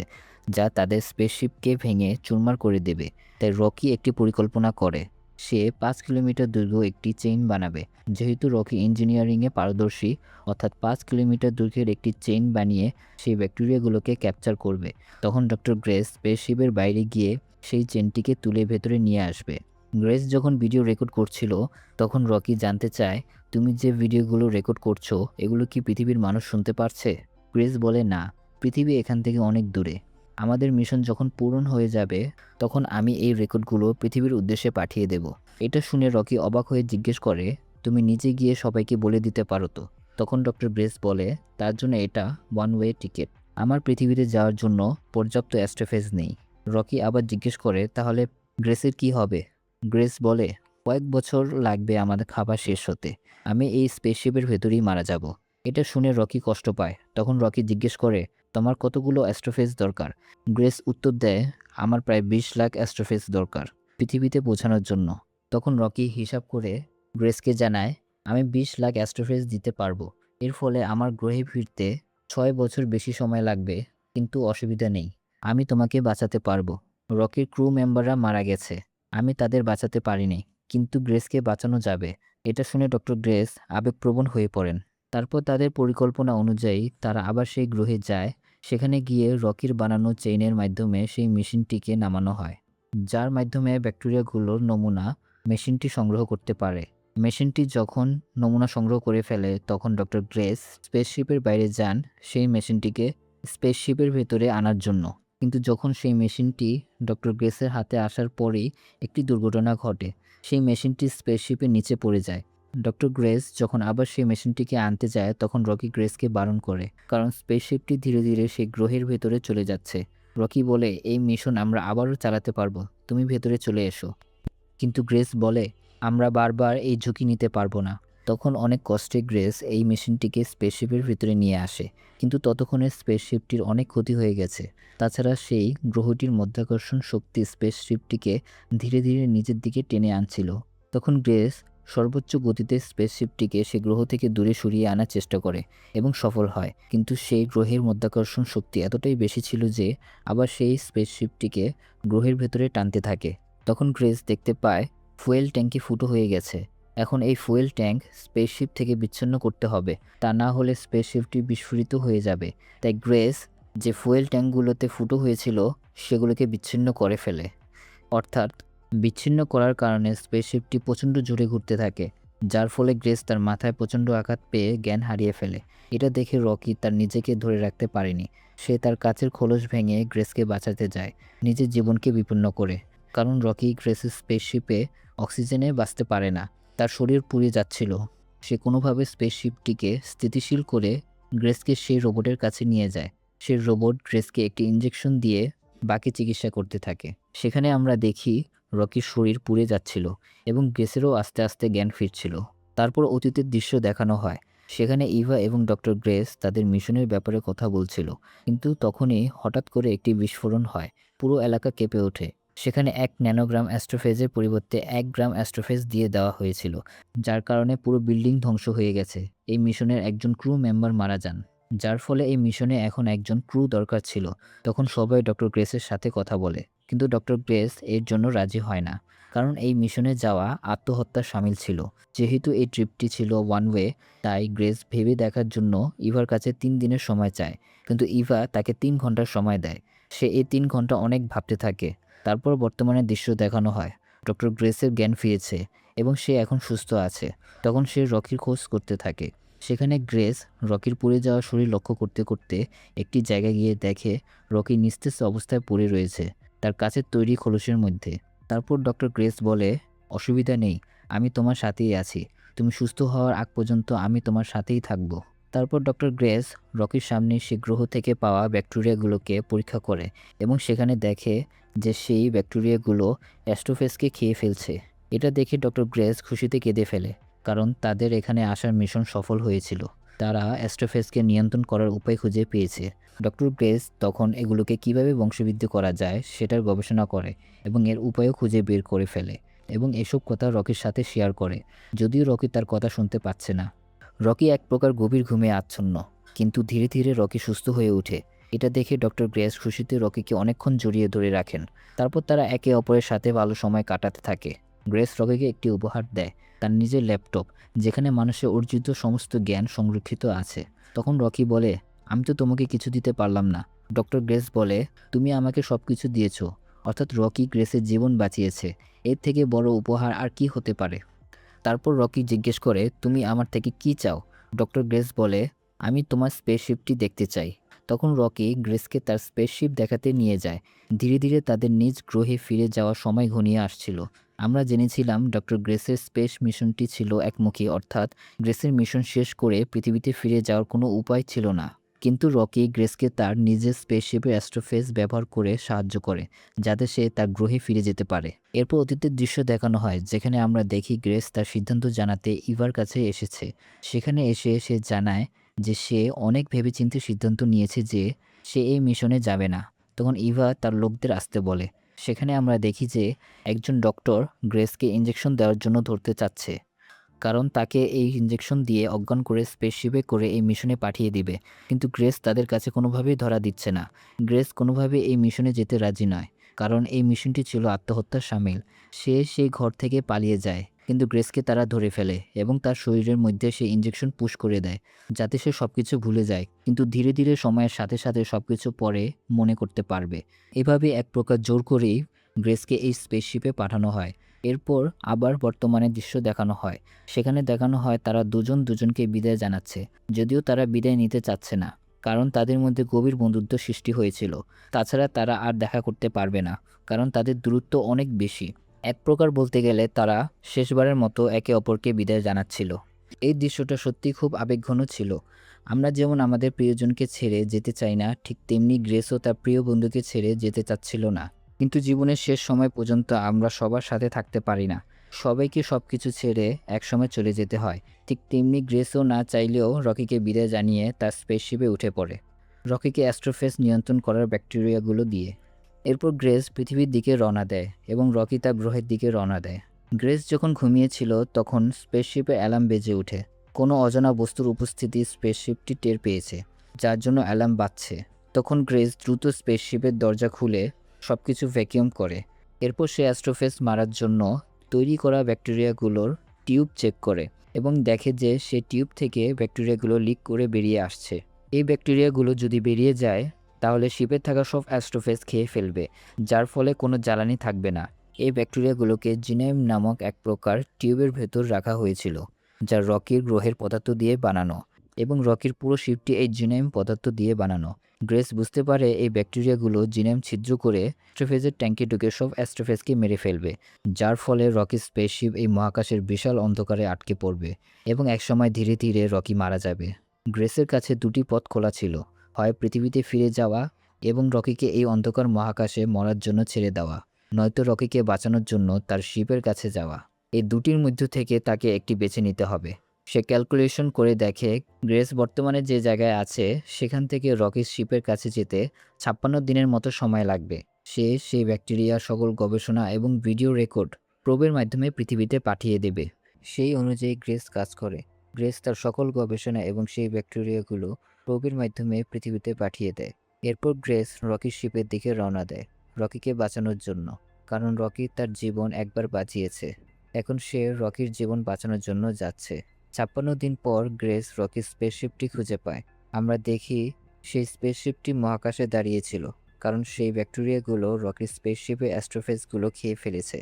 যা তাদের স্পেসশিপকে ভেঙে চুরমার করে দেবে। তাই রকি একটি পরিকল্পনা করে। সে 5 কিলোমিটার দৈর্ঘ্য একটি চেইন বানাবে। যেহেতু রকি ইঞ্জিনিয়ারিংয়ে পারদর্শী, অর্থাৎ 5 কিলোমিটার দৈর্ঘ্যের একটি চেইন বানিয়ে সেই ব্যাকটেরিয়াগুলোকে ক্যাপচার করবে। তখন ডক্টর গ্রেস স্পেসশিপের বাইরে গিয়ে সেই চেনটিকে তুলে ভেতরে নিয়ে আসবে। গ্রেস যখন ভিডিও রেকর্ড করছিল তখন রকি জানতে চায়, তুমি যে ভিডিওগুলো রেকর্ড করছো এগুলো কি পৃথিবীর মানুষ শুনতে পারছে? গ্রেস বলে, না, পৃথিবী এখান থেকে অনেক দূরে। আমাদের মিশন যখন পূরণ হয়ে যাবে তখন আমি এই রেকর্ডগুলো পৃথিবীর উদ্দেশ্যে পাঠিয়ে দেব। এটা শুনে রকি অবাক হয়ে জিজ্ঞেস করে, তুমি নিজে গিয়ে সবাইকে বলে দিতে পারো তো? তখন ডক্টর গ্রেস বলে, তার জন্য এটা ওয়ান ওয়ে টিকিট। আমার পৃথিবীতে যাওয়ার জন্য পর্যাপ্ত অ্যাস্ট্রোফেজ নেই। রকি আবার জিজ্ঞেস করে, তাহলে গ্রেসের কি হবে? গ্রেস বলে, কয়েক বছর লাগবে আমাদের খাবার শেষ হতে। আমি এই স্পেসশিপের ভেতরেই মারা যাব। এটা শুনে রকি কষ্ট পায়। তখন রকি জিজ্ঞেস করে, তোমার কতগুলো অ্যাস্ট্রোফেজ দরকার? গ্রেস উত্তর দেয়, আমার প্রায় 20 লাখ অ্যাস্ট্রোফেজ দরকার পৃথিবীতে পৌঁছানোর জন্য। তখন রকি হিসাব করে গ্রেসকে জানায়, আমি 20 লাখ অ্যাস্ট্রোফেজ দিতে পারবো। এর ফলে আমার গ্রহে ফিরতে 6 বছর বেশি সময় লাগবে, কিন্তু অসুবিধা নেই, আমি তোমাকে বাঁচাতে পারবো। রকির ক্রু মেম্বাররা মারা গেছে, আমি তাদের বাঁচাতে পারিনি, কিন্তু গ্রেসকে বাঁচানো যাবে। এটা শুনে ডক্টর গ্রেস আবেগপ্রবণ হয়ে পড়েন। তারপর তাদের পরিকল্পনা অনুযায়ী তারা আবার সেই গ্রহে যায়। সেখানে গিয়ে রকির বানানো চেইনের মাধ্যমে সেই মেশিনটিকে নামানো হয়, যার মাধ্যমে ব্যাকটেরিয়াগুলোর নমুনা মেশিনটি সংগ্রহ করতে পারে। মেশিনটি যখন নমুনা সংগ্রহ করে ফেলে তখন ডক্টর গ্রেস স্পেসশিপের বাইরে যান সেই মেশিনটিকে স্পেসশিপের ভেতরে আনার জন্য। কিন্তু যখন সেই মেশিনটি ডক্টর গ্রেসের হাতে আসার পরেই একটি দুর্ঘটনা ঘটে। সেই মেশিনটি স্পেসশিপের নিচে পড়ে যায়। ডক্টর গ্রেস যখন আবার সেই মেশিনটিকে আনতে যায় তখন রকি গ্রেসকে বারণ করে, কারণ স্পেসশিপটি ধীরে ধীরে সেই গ্রহের ভেতরে চলে যাচ্ছে। রকি বলে, এই মিশন আমরা আবারও চালাতে পারবো, তুমি ভেতরে চলে এসো। কিন্তু গ্রেস বলে, আমরা বারবার এই ঝুঁকি নিতে পারবো না। তখন অনেক কষ্টে গ্রেস এই মেশিনটিকে স্পেসশিপের ভিতরে নিয়ে আসে, কিন্তু ততক্ষণে স্পেসশিপটির অনেক ক্ষতি হয়ে গেছে। তাছাড়া সেই গ্রহটির মধ্যাকর্ষণ শক্তি স্পেসশিপটিকে ধীরে ধীরে নিজের দিকে টেনে আনছিল। তখন গ্রেস সর্বোচ্চ গতিতে স্পেসশিপটিকে সে গ্রহ থেকে দূরে সরিয়ে আনার চেষ্টা করে এবং সফল হয়, কিন্তু সেই গ্রহের মধ্যাকর্ষণ শক্তি এতটাই বেশি ছিল যে আবার সেই স্পেসশিপটিকে গ্রহের ভেতরে টানতে থাকে। তখন গ্রেস দেখতে পায় ফুয়েল ট্যাঙ্কি ফুটো হয়ে গেছে। এখন এই ফুয়েল ট্যাঙ্ক স্পেসশিপ থেকে বিচ্ছিন্ন করতে হবে, তা না হলে স্পেসশিপটি বিস্ফোরিত হয়ে যাবে। তাই গ্রেস যে ফুয়েল ট্যাঙ্কগুলোতে ফুটো হয়েছিল সেগুলোকে বিচ্ছিন্ন করে ফেলে, অর্থাৎ বিচ্ছিন্ন করার কারণে স্পেসশিপটি প্রচণ্ড জোরে ঘুরতে থাকে, যার ফলে গ্রেস তার মাথায় প্রচণ্ড আঘাত পেয়ে জ্ঞান হারিয়ে ফেলে। এটা দেখে রকি তার নিজেকে ধরে রাখতে পারেনি। সে তার কাচের খোলস ভেঙে গ্রেসকে বাঁচাতে যায়, নিজের জীবনকে বিপন্ন করে। কারণ রকি গ্রেসের স্পেসশিপে অক্সিজেনে বাঁচতে পারে না, তার শরীর পুড়ে যাচ্ছিল। সে কোনোভাবে স্পেসশিপটিকে স্থিতিশীল করে গ্রেসকে সেই রোবটের কাছে নিয়ে যায়। সে রোবট গ্রেসকে একটি ইঞ্জেকশন দিয়ে বাকি চিকিৎসা করতে থাকে। সেখানে আমরা দেখি রকির শরীর পুড়ে যাচ্ছিল এবং গ্রেসেরও আস্তে আস্তে জ্ঞান ফিরছিল। তারপর অতীতের দৃশ্য দেখানো হয়। সেখানে ইভা এবং ডক্টর গ্রেস তাদের মিশনের ব্যাপারে কথা বলছিল, কিন্তু তখনই হঠাৎ করে একটি বিস্ফোরণ হয়। পুরো এলাকা কেঁপে ওঠে। সেখানে 1 ন্যানোগ্রাম অ্যাস্ট্রোফেজের পরিবর্তে 1 গ্রাম অ্যাস্ট্রোফেজ দিয়ে দেওয়া হয়েছিল, যার কারণে পুরো বিল্ডিং ধ্বংস হয়ে গেছে। এই মিশনের একজন ক্রু মেম্বার মারা যান, যার ফলে এই মিশনে এখন একজন ক্রু দরকার ছিল। তখন সবাই ডক্টর গ্রেসের সাথে কথা বলে, কিন্তু ডক্টর গ্রেস এর জন্য রাজি হয় না, কারণ এই মিশনে যাওয়া আত্মহত্যার শামিল ছিল। যেহেতু এই ট্রিপটি ছিল ওয়ান ওয়ে, তাই গ্রেস ভেবে দেখার জন্য ইভার কাছে 3 দিনের সময় চায়, কিন্তু ইভা তাকে 3 ঘন্টার সময় দেয়। সে এই 3 ঘন্টা অনেক ভাবতে থাকে। তারপর বর্তমানে দৃশ্য দেখানো হয়। ডক্টর গ্রেসের জ্ঞান ফিরেছে এবং সে এখন সুস্থ আছে। তখন সে রকির খোঁজ করতে থাকে। সেখানে গ্রেস রকির পড়ে যাওয়া শরীর লক্ষ্য করতে করতে একটি জায়গায় গিয়ে দেখে রকি নিস্তেজ অবস্থায় পড়ে রয়েছে, তার কাছের তৈরি খোলসের মধ্যে। তারপর ডক্টর গ্রেস বলে, অসুবিধা নেই, আমি তোমার সাথেই আছি। তুমি সুস্থ হওয়ার আগ পর্যন্ত আমি তোমার সাথেই থাকব। তারপর ডক্টর গ্রেস রকির সামনে সে গ্রহ থেকে পাওয়া ব্যাকটেরিয়াগুলোকে পরীক্ষা করে এবং সেখানে দেখে যে সেই ব্যাকটেরিয়াগুলো অ্যাস্ট্রোফেজকে খেয়ে ফেলছে। এটা দেখে ডক্টর গ্রেস খুশিতে কেঁদে ফেলে, কারণ তাদের এখানে আসার মিশন সফল হয়েছিল। তারা অ্যাস্ট্রোফেজকে নিয়ন্ত্রণ করার উপায় খুঁজে পেয়েছে। ডক্টর গ্রেস তখন এগুলোকে কিভাবে বংশবৃদ্ধি করা যায় সেটার গবেষণা করে এবং এর উপায়ও খুঁজে বের করে ফেলে এবং এসব কথা রকির সাথে শেয়ার করে, যদিও রকি তার কথা শুনতে পাচ্ছে না। রকি এক প্রকার গভীর ঘুমে আচ্ছন্ন, কিন্তু ধীরে ধীরে রকি সুস্থ হয়ে ওঠে। এটা দেখে ডক্টর গ্রেস খুশিতে রকিকে অনেকক্ষণ জড়িয়ে ধরে রাখেন। তারপর তারা একে অপরের সাথে ভালো সময় কাটাতে থাকে। গ্রেস রকিকে একটি উপহার দেয়, তার নিজের ল্যাপটপ, যেখানে মানুষের অর্জিত সমস্ত জ্ঞান সংরক্ষিত আছে। তখন রকি বলে, আমি তো তোমাকে কিছু দিতে পারলাম না। ডক্টর গ্রেস বলে, তুমি আমাকে সব কিছু দিয়েছ। অর্থাৎ রকি গ্রেসের জীবন বাঁচিয়েছে। এর থেকে বড় উপহার আর কি হতে পারে? তারপর রকি জিজ্ঞেস করে, তুমি আমার থেকে কি চাও? ডক্টর গ্রেস বলে, আমি তোমার স্পেসশিপটি দেখতে চাই। তখন রকি গ্রেসকে তার স্পেসশিপ দেখাতে নিয়ে যায়। ধীরে ধীরে তাদের নিজ গ্রহে ফিরে যাওয়ার সময় ঘনিয়ে আসছিল। আমরা জেনেছিলাম ডক্টর গ্রেসের স্পেস মিশনটি ছিল একমুখী, অর্থাৎ গ্রেসের মিশন শেষ করে পৃথিবীতে ফিরে যাওয়ার কোনো উপায় ছিল না। কিন্তু রকি গ্রেসকে তার নিজের স্পেসশিপের অ্যাস্ট্রোফেজ ব্যবহার করে সাহায্য করে, যাতে সে তার গ্রহে ফিরে যেতে পারে। এরপর অতীতের দৃশ্য দেখানো হয়, যেখানে আমরা দেখি গ্রেস তার সিদ্ধান্ত জানাতে ইভার কাছে এসেছে। সেখানে এসে সে জানায় যে সে অনেক ভেবেচিন্তে সিদ্ধান্ত নিয়েছে যে সে এই মিশনে যাবে না। তখন ইভা তার লোকদের আসতে বলে। সেখানে আমরা দেখি যে একজন ডক্টর গ্রেসকে ইঞ্জেকশন দেওয়ার জন্য ধরতে চাচ্ছে, কারণ তাকে এই ইঞ্জেকশন দিয়ে অজ্ঞান করে স্পেসশিপে করে এই মিশনে পাঠিয়ে দিবে। কিন্তু গ্রেস তাদের কাছে কোনোভাবেই ধরা দিচ্ছে না। গ্রেস কোনোভাবে এই মিশনে যেতে রাজি নয়, কারণ এই মিশনটি ছিল আত্মহত্যার শামিল। সে সেই ঘর থেকে পালিয়ে যায়, কিন্তু গ্রেসকে তারা ধরে ফেলে এবং তার শরীরের মধ্যে সেই ইঞ্জেকশন পুশ করে দেয়, যাতে সে সবকিছু ভুলে যায়, কিন্তু ধীরে ধীরে সময়ের সাথে সাথে সবকিছু পরে মনে করতে পারবে। এভাবে এক প্রকার জোর করেই গ্রেসকে এই স্পেসশিপে পাঠানো হয়। এরপর আবার বর্তমানে দৃশ্য দেখানো হয়। সেখানে দেখানো হয় তারা দুজন দুজনকে বিদায় জানাচ্ছে, যদিও তারা বিদায় নিতে চাচ্ছে না, কারণ তাদের মধ্যে গভীর বন্ধুত্ব সৃষ্টি হয়েছিল। তাছাড়া তারা আর দেখা করতে পারবে না, কারণ তাদের দূরত্ব অনেক বেশি। এক প্রকার বলতে গেলে তারা শেষবারের মতো একে অপরকে বিদায় জানাচ্ছিল। এই দৃশ্যটা সত্যি খুব আবেগঘন ছিল। আমরা যেমন আমাদের প্রিয়জনকে ছেড়ে যেতে চাই না, ঠিক তেমনি গ্রেসও তার প্রিয় বন্ধুকে ছেড়ে যেতে চাচ্ছিল না। কিন্তু জীবনের শেষ সময় পর্যন্ত আমরা সবার সাথে থাকতে পারি না। সবাইকে সবকিছু ছেড়ে একসময় চলে যেতে হয়। ঠিক তেমনি গ্রেসও না চাইলেও রকিকে বিদায় জানিয়ে তার স্পেসশিপে উঠে পড়ে, রকিকে অ্যাস্ট্রোফেজ নিয়ন্ত্রণ করার ব্যাকটেরিয়াগুলো দিয়ে। এরপর গ্রেস পৃথিবীর দিকে রওনা দেয় এবং রকি তার গ্রহের দিকে রওনা দেয়। গ্রেস যখন ঘুমিয়েছিল তখন স্পেসশিপে অ্যালার্ম বেজে ওঠে। কোনো অজানা বস্তুর উপস্থিতি স্পেসশিপটি টের পেয়েছে, যার জন্য অ্যালার্ম বাজছে। তখন গ্রেস দ্রুত স্পেসশিপের দরজা খুলে সবকিছু ভ্যাকিউম করে। এরপর সে অ্যাস্ট্রোফেজ মারার জন্য তৈরি করা ব্যাকটেরিয়াগুলোর টিউব চেক করে এবং দেখে যে সে টিউব থেকে ব্যাকটেরিয়াগুলো লিক করে বেরিয়ে আসছে। এই ব্যাকটেরিয়াগুলো যদি বেরিয়ে যায় তাহলে শিপে থাকা সব অ্যাস্ট্রোফেজ খেয়ে ফেলবে, যার ফলে কোনো জ্বালানি থাকবে না। এই ব্যাকটেরিয়াগুলোকে জিনাইম নামক এক প্রকার টিউবের ভেতর রাখা হয়েছিল, যা রকির গ্রহের পদার্থ দিয়ে বানানো, এবং রকির পুরো শিপটি এই জিনাইম পদার্থ দিয়ে বানানো। গ্রেস বুঝতে পারে এই ব্যাকটেরিয়াগুলো জিনাইম ছিদ্র করে অ্যাস্ট্রোফেজের ট্যাঙ্কে ঢুকে সব অ্যাস্ট্রোফেজকে মেরে ফেলবে, যার ফলে রকির স্পেসশিপ এই মহাকাশের বিশাল অন্ধকারে আটকে পড়বে এবং একসময় ধীরে ধীরে রকি মারা যাবে। গ্রেসের কাছে দুটি পথ খোলা ছিল, হয় পৃথিবীতে ফিরে যাওয়া এবং রকিকে এই অন্ধকার মহাকাশে মরার জন্য ছেড়ে দেওয়া, নয়তো রকিকে বাঁচানোর জন্য তার শিপের কাছে যাওয়া। এই দুটির মধ্য থেকে তাকে একটি বেছে নিতে হবে। সে ক্যালকুলেশন করে দেখে গ্রেস বর্তমানে যে জায়গায় আছে সেখান থেকে রকির শিপের কাছে যেতে 56 দিনের মতো সময় লাগবে। সে সেই ব্যাকটেরিয়া সকল গবেষণা এবং ভিডিও রেকর্ড প্রোবের মাধ্যমে পৃথিবীতে পাঠিয়ে দেবে। সেই অনুযায়ী গ্রেস কাজ করে। গ্রেস তার সকল গবেষণা এবং সেই ব্যাকটেরিয়াগুলো প্রোবের মাধ্যমে পৃথিবীতে পাঠিয়ে দেয়। এরপর গ্রেস রকির শিপের দিকে রওনা দেয় রকিকে বাঁচানোর জন্য, কারণ রকি তার জীবন একবার বাঁচিয়েছে। এখন সে রকির জীবন বাঁচানোর জন্য যাচ্ছে। 56 দিন পর গ্রেস রকির স্পেসশিপটি খুঁজে পায়। আমরা দেখি সেই স্পেসশিপটি মহাকাশে দাঁড়িয়েছিল, কারণ সেই ব্যাকটেরিয়াগুলো রকির স্পেসশিপে অ্যাস্ট্রোফেজগুলো খেয়ে ফেলেছে,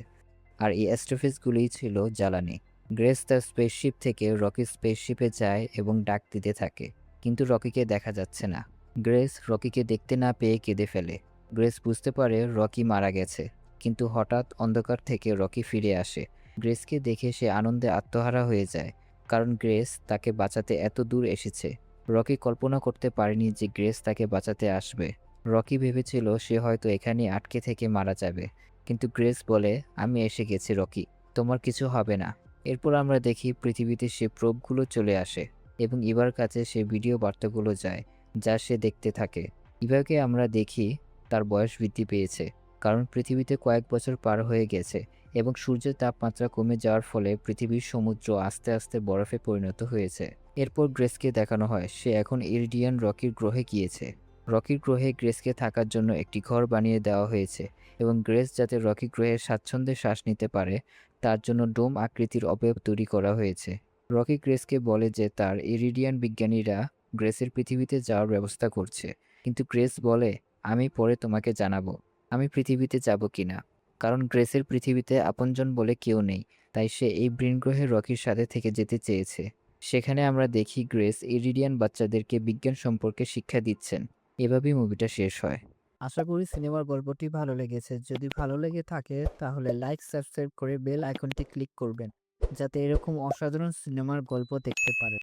আর এই অ্যাস্ট্রোফেজগুলোই ছিল জ্বালানি। গ্রেস তার স্পেসশিপ থেকে রকির স্পেসশিপে যায় এবং ডাক দিতে থাকে, কিন্তু রকিকে দেখা যাচ্ছে না। গ্রেস রকিকে দেখতে না পেয়ে কেঁদে ফেলে। গ্রেস বুঝতে পারে রকি মারা গেছে, কিন্তু হঠাৎ অন্ধকার থেকে রকি ফিরে আসে। গ্রেসকে দেখে সে আনন্দে আত্মহারা হয়ে যায়, কারণ গ্রেস তাকে বাঁচাতে এত দূর এসেছে। রকি কল্পনা করতে পারেনি যে গ্রেস তাকে বাঁচাতে আসবে। রকি ভেবেছিল সে হয়তো এখানেই আটকে থেকে মারা যাবে, কিন্তু গ্রেস বলে, আমি এসে গেছি রকি, তোমার কিছু হবে না। এরপর আমরা দেখি পৃথিবীতে সে প্রোবগুলো চলে আসে এবং ইভার কাছে সে ভিডিও বার্তাগুলো যায়, যা সে দেখতে থাকে। ইভাকে আমরা দেখি তার বয়স বৃদ্ধি পেয়েছে, কারণ পৃথিবীতে কয়েক বছর পার হয়ে গেছে এবং সূর্যের তাপমাত্রা কমে যাওয়ার ফলে পৃথিবীর সমুদ্র আস্তে আস্তে বরফে পরিণত হয়েছে। এরপর গ্রেসকে দেখানো হয় সে এখন ইরিডিয়ান রকির গ্রহে গিয়েছে। রকির গ্রহে গ্রেসকে থাকার জন্য একটি ঘর বানিয়ে দেওয়া হয়েছে এবং গ্রেস যাতে রকি গ্রহে স্বাচ্ছন্দ্যে শ্বাস নিতে পারে তার জন্য ডোম আকৃতির অবয়ব তৈরি করা হয়েছে। রকি গ্রেসকে বলে যে তার ইরিডিয়ান বিজ্ঞানীরা গ্রেসের পৃথিবীতে যাওয়ার ব্যবস্থা করছে, কিন্তু গ্রেস বলে, আমি পরে তোমাকে জানাবো আমি পৃথিবীতে যাব কিনা, কারণ গ্রেসের পৃথিবীতে আপনজন বলে কেউ নেই, তাই সে এই গ্রহে রকির সাথে থেকে যেতে চেয়েছে। সেখানে আমরা দেখি গ্রেস ইরিডিয়ান বাচ্চাদেরকে বিজ্ঞান সম্পর্কে শিক্ষা দিচ্ছেন। এভাবেই মুভিটা শেষ হয়। আশা করি সিনেমার গল্পটি ভালো লেগেছে। যদি ভালো লেগে থাকে তাহলে লাইক, সাবস্ক্রাইব করে বেল আইকনটি ক্লিক করবেন, যাতে এরকম অসাধারণ সিনেমার গল্প দেখতে পারেন।